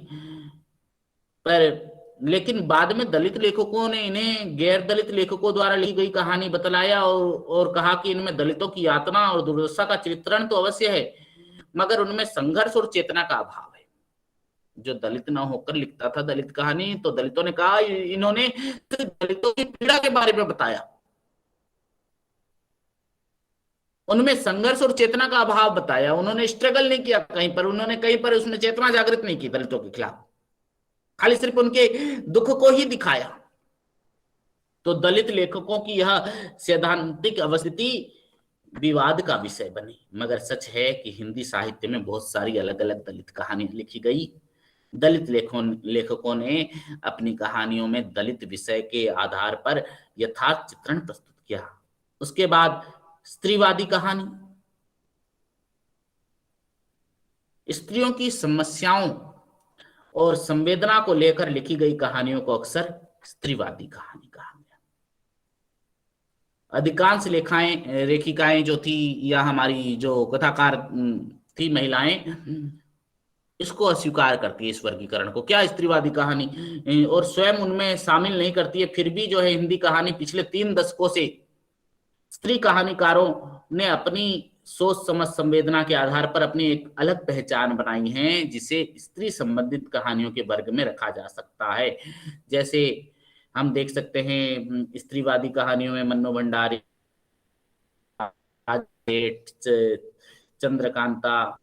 पर लेकिन बाद में दलित लेखकों ने इन्हें गैर दलित लेखकों द्वारा लिखी गई कहानी बतलाया और कहा कि इनमें दलितों की यातना और दुर्दशा का चित्रण तो अवश्य है, मगर उनमें संघर्ष और चेतना का अभाव है। जो दलित न होकर लिखता था दलित कहानी, तो दलितों ने कहा इन्होंने दलितों की पीड़ा के बारे में बताया, उनमें संघर्ष और चेतना का अभाव बताया। उन्होंने स्ट्रगल नहीं किया कहीं पर, उन्होंने कहीं पर उसमें चेतना जागृत नहीं की दलितों के खिलाफ, खाली सिर्फ उनके दुख को ही दिखाया। तो दलित लेखकों की यह सैद्धांतिक अवस्थिति विवाद का विषय बनी, मगर सच है कि हिंदी साहित्य में बहुत सारी अलग अलग दलित कहानियां लिखी गई। दलित लेखकों ने अपनी कहानियों में दलित विषय के आधार पर यथार्थ चित्रण प्रस्तुत किया। उसके बाद स्त्रीवादी कहानी, स्त्रियों की समस्याओं और संवेदना को लेकर लिखी गई कहानियों को अक्सर स्त्रीवादी कहानी कहा गया। अधिकांश लेखिकाएं जो थी या हमारी जो कथाकार थी महिलाएं, इसको अस्वीकार करती है, इस वर्गीकरण को, क्या स्त्रीवादी कहानी, और स्वयं उनमें शामिल नहीं करती है। फिर भी जो है हिंदी कहानी पिछले 3 दशकों से स्त्री कहानीकारों ने अपनी सोच समझ संवेदना के आधार पर अपनी एक अलग पहचान बनाई है, जिसे स्त्री संबंधित कहानियों के वर्ग में रखा जा सकता है। जैसे हम देख सकते हैं स्त्रीवादी कहानियों में मन्नू भंडारी, चंद्रकांता,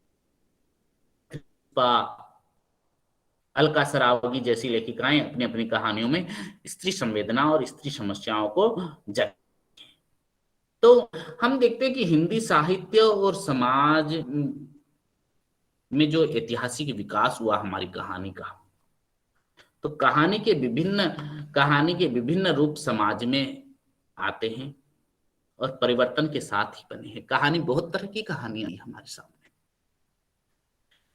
अलका सरावगी जैसी लेखिकाएं अपनी अपनी कहानियों में स्त्री संवेदना और स्त्री समस्याओं को जग। तो हम देखते हैं कि हिंदी साहित्य और समाज में जो ऐतिहासिक विकास हुआ हमारी कहानी का, तो कहानी के विभिन्न रूप समाज में आते हैं और परिवर्तन के साथ ही बने हैं। कहानी, बहुत तरह की कहानियां हमारे सामने।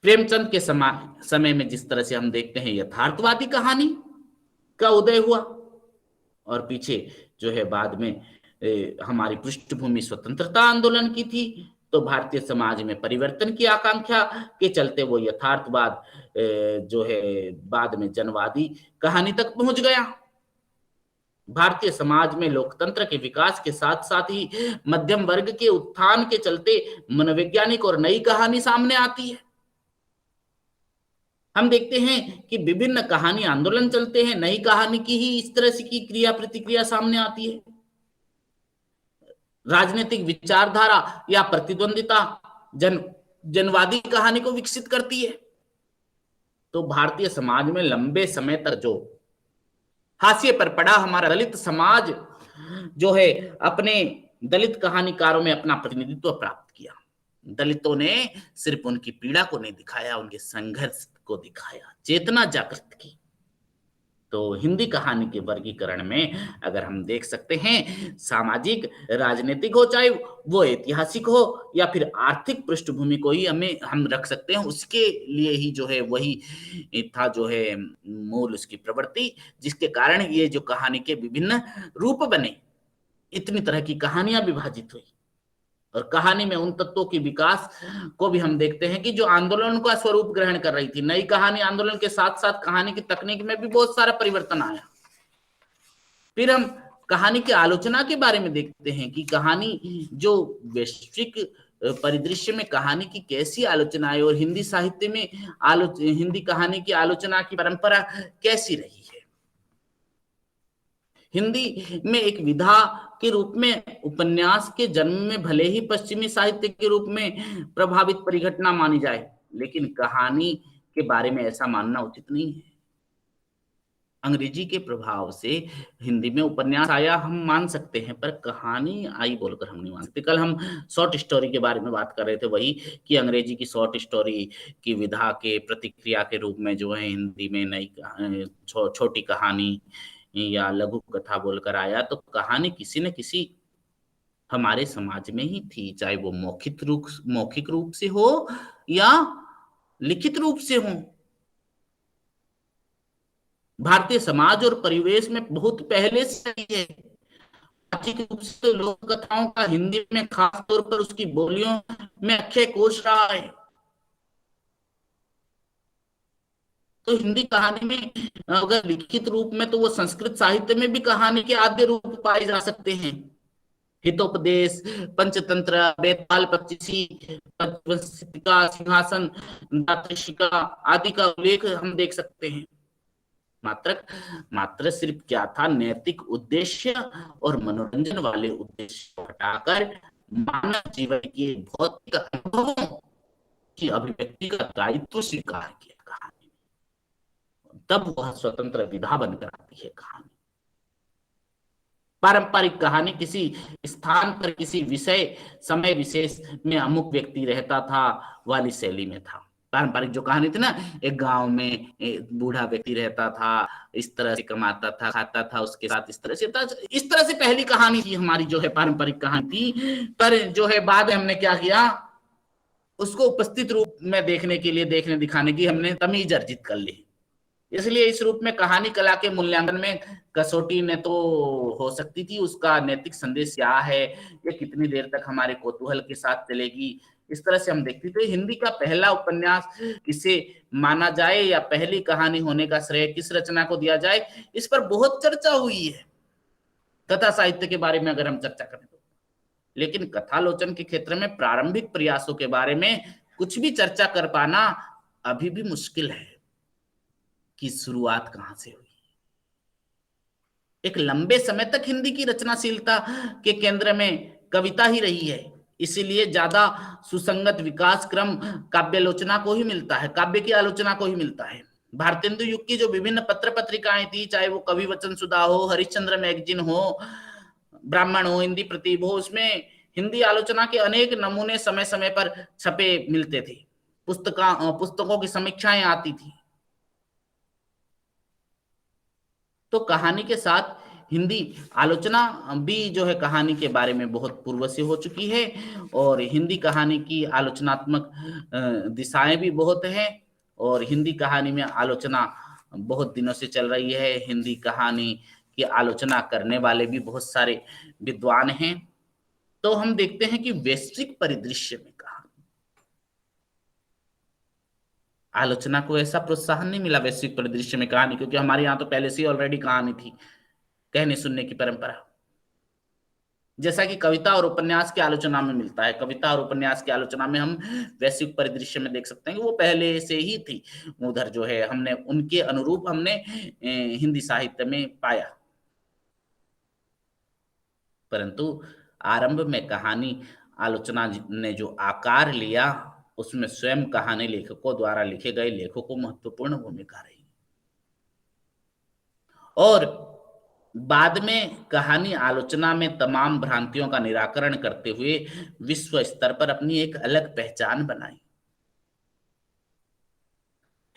प्रेमचंद के समय में जिस तरह से हम देखते हैं यथार्थवादी कहानी का उदय हुआ, और पीछे जो है बाद में हमारी पृष्ठभूमि स्वतंत्रता आंदोलन की थी, तो भारतीय समाज में परिवर्तन की आकांक्षा के चलते वो यथार्थवाद जो है बाद में जनवादी कहानी तक पहुंच गया। भारतीय समाज में लोकतंत्र के विकास के साथ साथ ही मध्यम वर्ग के उत्थान के चलते मनोवैज्ञानिक और नई कहानी सामने आती है। हम देखते हैं कि विभिन्न कहानी आंदोलन चलते हैं, नई कहानी की ही इस तरह से की क्रिया प्रतिक्रिया सामने आती है। राजनीतिक विचारधारा या प्रतिद्वंदिता जनवादी कहानी को विकसित करती है। तो भारतीय समाज में लंबे समय तक जो हाशिए पर पड़ा हमारा दलित समाज जो है, अपने दलित कहानीकारों में अपना प्रतिनिधित्व प्राप्त किया। दलितों ने सिर्फ उनकी पीड़ा को नहीं दिखाया, उनके संघर्ष को दिखाया, चेतना जागृत की। तो हिंदी कहानी के वर्गीकरण में अगर हम देख सकते हैं, सामाजिक, राजनीतिक हो, चाहे वो ऐतिहासिक हो या फिर आर्थिक पृष्ठभूमि को ही हम रख सकते हैं, उसके लिए ही जो है वही था जो है मूल उसकी प्रवृत्ति, जिसके कारण ये जो कहानी के विभिन्न रूप बने, इतनी तरह की कहानियां विभाजित हुई। और कहानी में उन तत्वों की विकास को भी हम देखते हैं कि जो आंदोलन का स्वरूप ग्रहण कर रही थी। नई कहानी आंदोलन के साथ साथ कहानी की तकनीक में भी बहुत सारा परिवर्तन आया। फिर हम कहानी की आलोचना के बारे में देखते हैं कि कहानी जो वैश्विक परिदृश्य में कहानी की कैसी आलोचना है, और हिंदी साहित्य में हिंदी कहानी की आलोचना की परंपरा कैसी रही है। हिंदी में एक विधा के रूप में उपन्यास के जन्म में भले ही पश्चिमी साहित्य के रूप में प्रभावित परिघटना मानी जाए, लेकिन कहानी के बारे में ऐसा मानना उचित नहीं है। अंग्रेजी के प्रभाव से हिंदी में उपन्यास आया हम मान सकते हैं, पर कहानी आई बोलकर हम नहीं मान सकते। कल हम शॉर्ट स्टोरी के बारे में बात कर रहे थे, वही कि अंग्रेजी की शॉर्ट स्टोरी की विधा के प्रतिक्रिया के रूप में जो है हिंदी में नई छोटी कहानी या लघु कथा बोलकर आया। तो कहानी किसी न किसी हमारे समाज में ही थी, चाहे वो मौखिक रूप से हो या लिखित रूप से हो। भारतीय समाज और परिवेश में बहुत पहले से ही है। प्राचीन रूप से तो लोक कथाओं का हिंदी में खास तौर पर उसकी बोलियों में अक्षय कोश रहा है। तो हिंदी कहानी में अगर लिखित रूप में, तो वो संस्कृत साहित्य में भी कहानी के आद्य रूप पाए जा सकते हैं। हितोपदेश, पंचतंत्र, बेताल पच्चीसी, सिंहासन, दात्रशिका आदि का उल्लेख हम देख सकते हैं। मात्र सिर्फ क्या था, नैतिक उद्देश्य और मनोरंजन वाले उद्देश्य को हटाकर मानव जीवन के भौतिक अनुभवों की अभिव्यक्ति का दायित्व स्वीकार किया कहानी, तब वह स्वतंत्र विधा बनकर आती है कहानी। पारंपरिक कहानी किसी स्थान पर, किसी विषय समय विशेष में अमुक व्यक्ति रहता था वाली शैली में था। पारंपरिक जो कहानी थी ना, एक गांव में एक बूढ़ा व्यक्ति रहता था, इस तरह से कमाता था, खाता था, उसके साथ इस तरह से था। इस तरह से पहली कहानी थी हमारी, जो है पारंपरिक कहानी थी। पर जो है बाद में हमने क्या किया, उसको उपस्थित रूप में देखने के लिए, देखने दिखाने की हमने तमीज अर्जित कर ली। इसलिए इस रूप में कहानी कला के मूल्यांकन में कसौटी ने तो हो सकती थी, उसका नैतिक संदेश क्या है, ये कितनी देर तक हमारे कौतूहल के साथ चलेगी, इस तरह से हम देखते थे। हिंदी का पहला उपन्यास किसे माना जाए या पहली कहानी होने का श्रेय किस रचना को दिया जाए, इस पर बहुत चर्चा हुई है कथा साहित्य के बारे में अगर हम चर्चा करें तो। लेकिन कथालोचन के क्षेत्र में प्रारंभिक प्रयासों के बारे में कुछ भी चर्चा कर पाना अभी भी मुश्किल है कि शुरुआत कहां से हुई। एक लंबे समय तक हिंदी की रचनाशीलता के केंद्र में कविता ही रही है, इसीलिए ज्यादा सुसंगत विकास क्रम काव्यालोचना को ही मिलता है, काव्य की आलोचना को ही मिलता है। भारतेंदु युग की जो विभिन्न पत्र पत्रिकाएं थी, चाहे वो कवि वचन सुधा हो, हरिश्चंद्र मैगजीन हो, ब्राह्मण हो, हिंदी प्रतीप हो, उसमें हिंदी आलोचना के अनेक नमूने समय समय पर छपे मिलते थे। पुस्तकों की समीक्षाएं आती थी। तो कहानी के साथ हिंदी आलोचना भी जो है कहानी के बारे में बहुत पूर्व से हो चुकी है, और हिंदी कहानी की आलोचनात्मक दिशाएं भी बहुत हैं, और हिंदी कहानी में आलोचना बहुत दिनों से चल रही है। हिंदी कहानी की आलोचना करने वाले भी बहुत सारे विद्वान हैं। तो हम देखते हैं कि वैश्विक परिदृश्य में कहा आलोचना को ऐसा प्रोत्साहन नहीं मिला वैश्विक परिदृश्य में कहानी, क्योंकि हमारे यहाँ तो पहले से ही ऑलरेडी कहानी थी, कहने सुनने की परंपरा, जैसा कि कविता और उपन्यास की आलोचना में मिलता है। कविता और उपन्यास की आलोचना में हम वैश्विक परिदृश्य में देख सकते हैं कि वो पहले से ही थी, उधर जो है हमने उनके अनुरूप हमने हिंदी साहित्य में पाया। परंतु आरंभ में कहानी आलोचना ने जो आकार लिया, उसमें स्वयं कहानी लेखकों द्वारा लिखे गए लेखों को महत्वपूर्ण भूमिका रही, और बाद में कहानी आलोचना में तमाम भ्रांतियों का निराकरण करते हुए विश्व स्तर पर अपनी एक अलग पहचान बनाई।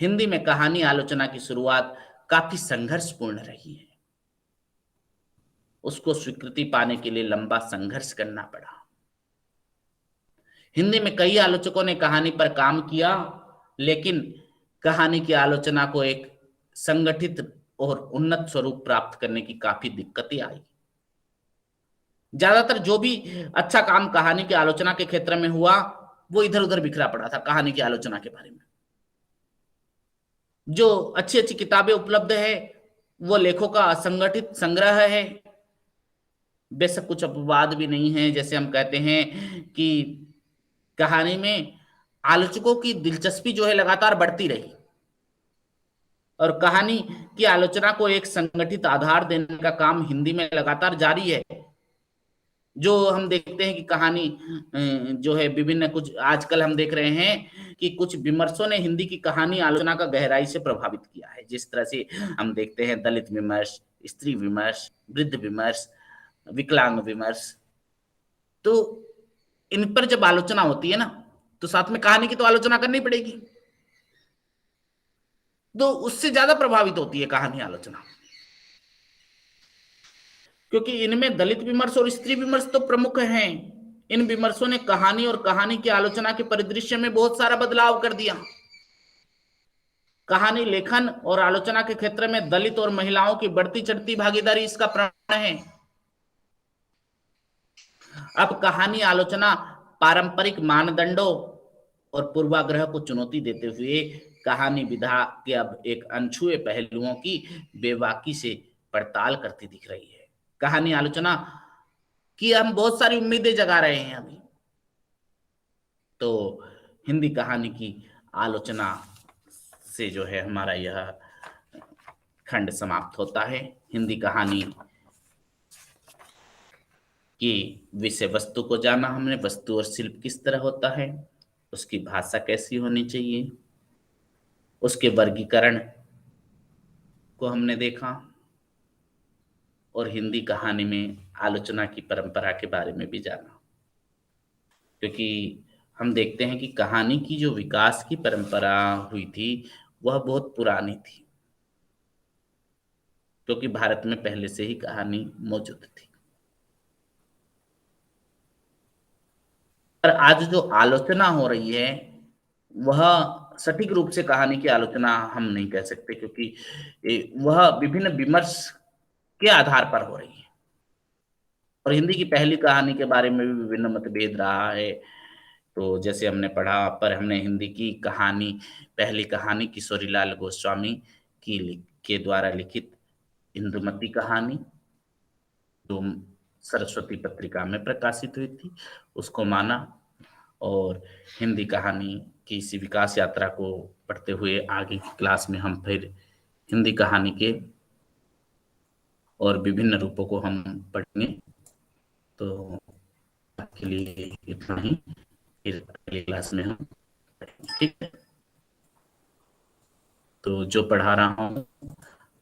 हिंदी में कहानी आलोचना की शुरुआत काफी संघर्षपूर्ण रही है। उसको स्वीकृति पाने के लिए लंबा संघर्ष करना पड़ा। हिंदी में कई आलोचकों ने कहानी पर काम किया, लेकिन कहानी की आलोचना को एक संगठित और उन्नत स्वरूप प्राप्त करने की काफी दिक्कतें आई। ज्यादातर जो भी अच्छा काम कहानी की आलोचना के क्षेत्र में हुआ, वो इधर उधर बिखरा पड़ा था कहानी की आलोचना के बारे में। जो अच्छी अच्छी किताबें उपलब्ध है, वो लेखों का असंगठित संग्रह है। बेशक कुछ अपवाद भी नहीं है, जैसे हम कहते हैं कि कहानी में आलोचकों की दिलचस्पी जो है लगातार बढ़ती रही, और कहानी की आलोचना को एक संगठित आधार देने का काम हिंदी में लगातार जारी है। जो हम देखते हैं कि कहानी जो है विभिन्न, कुछ आजकल हम देख रहे हैं कि कुछ विमर्शों ने हिंदी की कहानी आलोचना का गहराई से प्रभावित किया है। जिस तरह से हम देखते हैं दलित विमर्श, स्त्री विमर्श, वृद्ध विमर्श, विकलांग विमर्श, तो इन पर जब आलोचना होती है ना, तो साथ में कहानी की तो आलोचना करनी पड़ेगी, तो उससे ज्यादा प्रभावित होती है कहानी आलोचना, क्योंकि इनमें दलित विमर्श और स्त्री विमर्श तो प्रमुख हैं। इन विमर्शों ने कहानी और कहानी की आलोचना के परिदृश्य में बहुत सारा बदलाव कर दिया। कहानी लेखन और आलोचना के क्षेत्र में दलित और महिलाओं की बढ़ती चढ़ती भागीदारी इसका प्रमाण है। अब कहानी आलोचना पारंपरिक मानदंडों और पूर्वाग्रह को चुनौती देते हुए कहानी विधा के अब एक अनछुए पहलुओं की बेबाकी से पड़ताल करती दिख रही है। कहानी आलोचना की हम बहुत सारी उम्मीदें जगा रहे हैं अभी। तो हिंदी कहानी की आलोचना से जो है हमारा यह खंड समाप्त होता है। हिंदी कहानी की विषय वस्तु को जाना हमने, वस्तु और शिल्प किस तरह होता है, उसकी भाषा कैसी होनी चाहिए, उसके वर्गीकरण को हमने देखा, और हिंदी कहानी में आलोचना की परंपरा के बारे में भी जाना। क्योंकि हम देखते हैं कि कहानी की जो विकास की परंपरा हुई थी, वह बहुत पुरानी थी, क्योंकि भारत में पहले से ही कहानी मौजूद थी। पर आज जो आलोचना हो रही है, वह सटीक रूप से कहानी की आलोचना हम नहीं कह सकते, क्योंकि वह विभिन्न विमर्श के आधार पर हो रही है। और हिंदी की पहली कहानी के बारे में भी विभिन्न मतभेद रहा है। तो जैसे हमने पढ़ा, पर हमने हिंदी की कहानी, पहली कहानी किशोरीलाल गोस्वामी के द्वारा लिखित इंदुमती कहानी, जो सरस्वती पत्रिका में प्रकाशित हुई थी, उसको माना। और हिंदी कहानी की इसी विकास यात्रा को पढ़ते हुए आगे की क्लास में हम फिर हिंदी कहानी के और विभिन्न रूपों को हम पढ़ेंगे। तो आज के लिए इतना ही, फिर अगली क्लास में हम पढ़ेंगे, ठीक है। तो जो पढ़ा रहा हूँ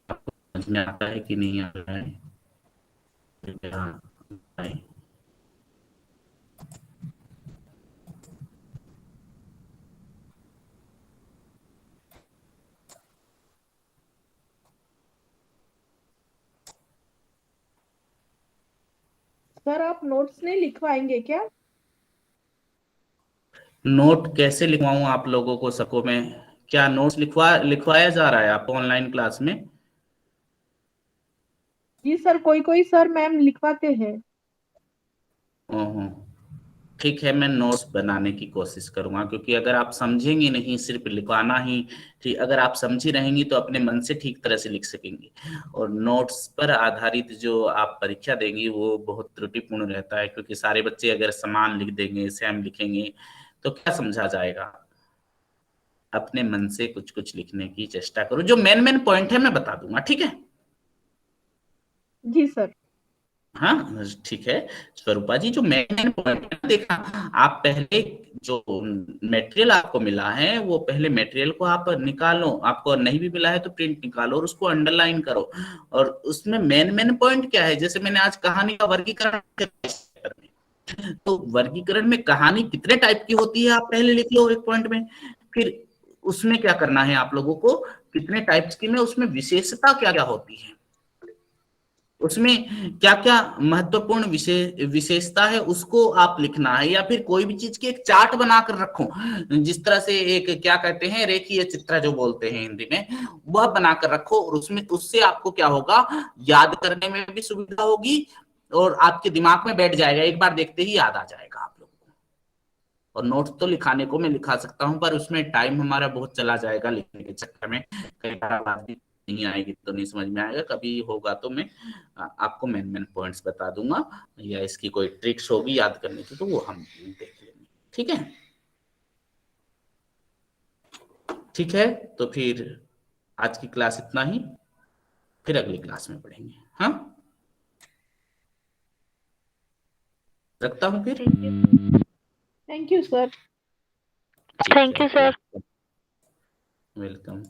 आपको समझ में आता है कि नहीं आ रहा है, कृपया बताएं। सर आप नोट्स नहीं लिखवाएंगे क्या? नोट कैसे लिखवाऊं आप लोगों को सबको मैं? क्या नोट्स लिखवाया जा रहा है आपको ऑनलाइन क्लास में? जी सर, कोई कोई सर मैम लिखवाते हैं। ओहो, ठीक है, मैं नोट्स बनाने की कोशिश करूंगा, क्योंकि अगर आप समझेंगे नहीं, सिर्फ लिखवाना ही ठीक, अगर आप समझी रहेंगी तो अपने मन से ठीक तरह से लिख सकेंगी। और नोट्स पर आधारित जो आप परीक्षा देंगी वो बहुत त्रुटिपूर्ण रहता है, क्योंकि सारे बच्चे अगर समान लिख देंगे, सेम लिखेंगे, तो क्या समझा जाएगा? अपने मन से कुछ कुछ लिखने की चेष्टा करो, जो मेन मेन पॉइंट है मैं बता दूंगा, ठीक है? जी सर। हाँ ठीक है। स्वरूपा जी, जो मेन पॉइंट देखा, आप पहले जो मटेरियल आपको मिला है वो पहले मटेरियल को आप निकालो, आपको नहीं भी मिला है तो प्रिंट निकालो और उसको अंडरलाइन करो। और उसमें मेन मेन पॉइंट क्या है, जैसे मैंने आज कहानी का वर्गीकरण, तो वर्गीकरण में कहानी कितने टाइप की होती है आप पहले लिख लो एक पॉइंट में। फिर उसमें क्या करना है आप लोगों को, कितने टाइप्स की में उसमें विशेषता क्या क्या होती है, उसमें क्या क्या महत्वपूर्ण विशेषता है उसको आप लिखना है। या फिर कोई भी चीज की एक चार्ट बनाकर रखो, जिस तरह से एक क्या कहते हैं, रेखीय चित्र जो बोलते हैं हिंदी में, वह बनाकर रखो। और उसमें उससे आपको क्या होगा, याद करने में भी सुविधा होगी और आपके दिमाग में बैठ जाएगा, एक बार देखते ही याद आ जाएगा आप लोगों को। और नोट्स तो लिखाने को मैं लिखा सकता हूँ, पर उसमें टाइम हमारा बहुत चला जाएगा लिखने के चक्कर में, कई बार बात भी नहीं आएगी तो नहीं समझ में आएगा। कभी होगा तो मैं आपको मेन मेन पॉइंट्स बता दूंगा, या इसकी कोई ट्रिक्स होगी याद करने की तो वो हम देख लेंगे, ठीक है? ठीक है, तो फिर आज की क्लास इतना ही, फिर अगली क्लास में पढ़ेंगे। हाँ, रखता हूँ फिर। Thank you. Thank you sir. ठीक थैंक है, यू सर। वेलकम।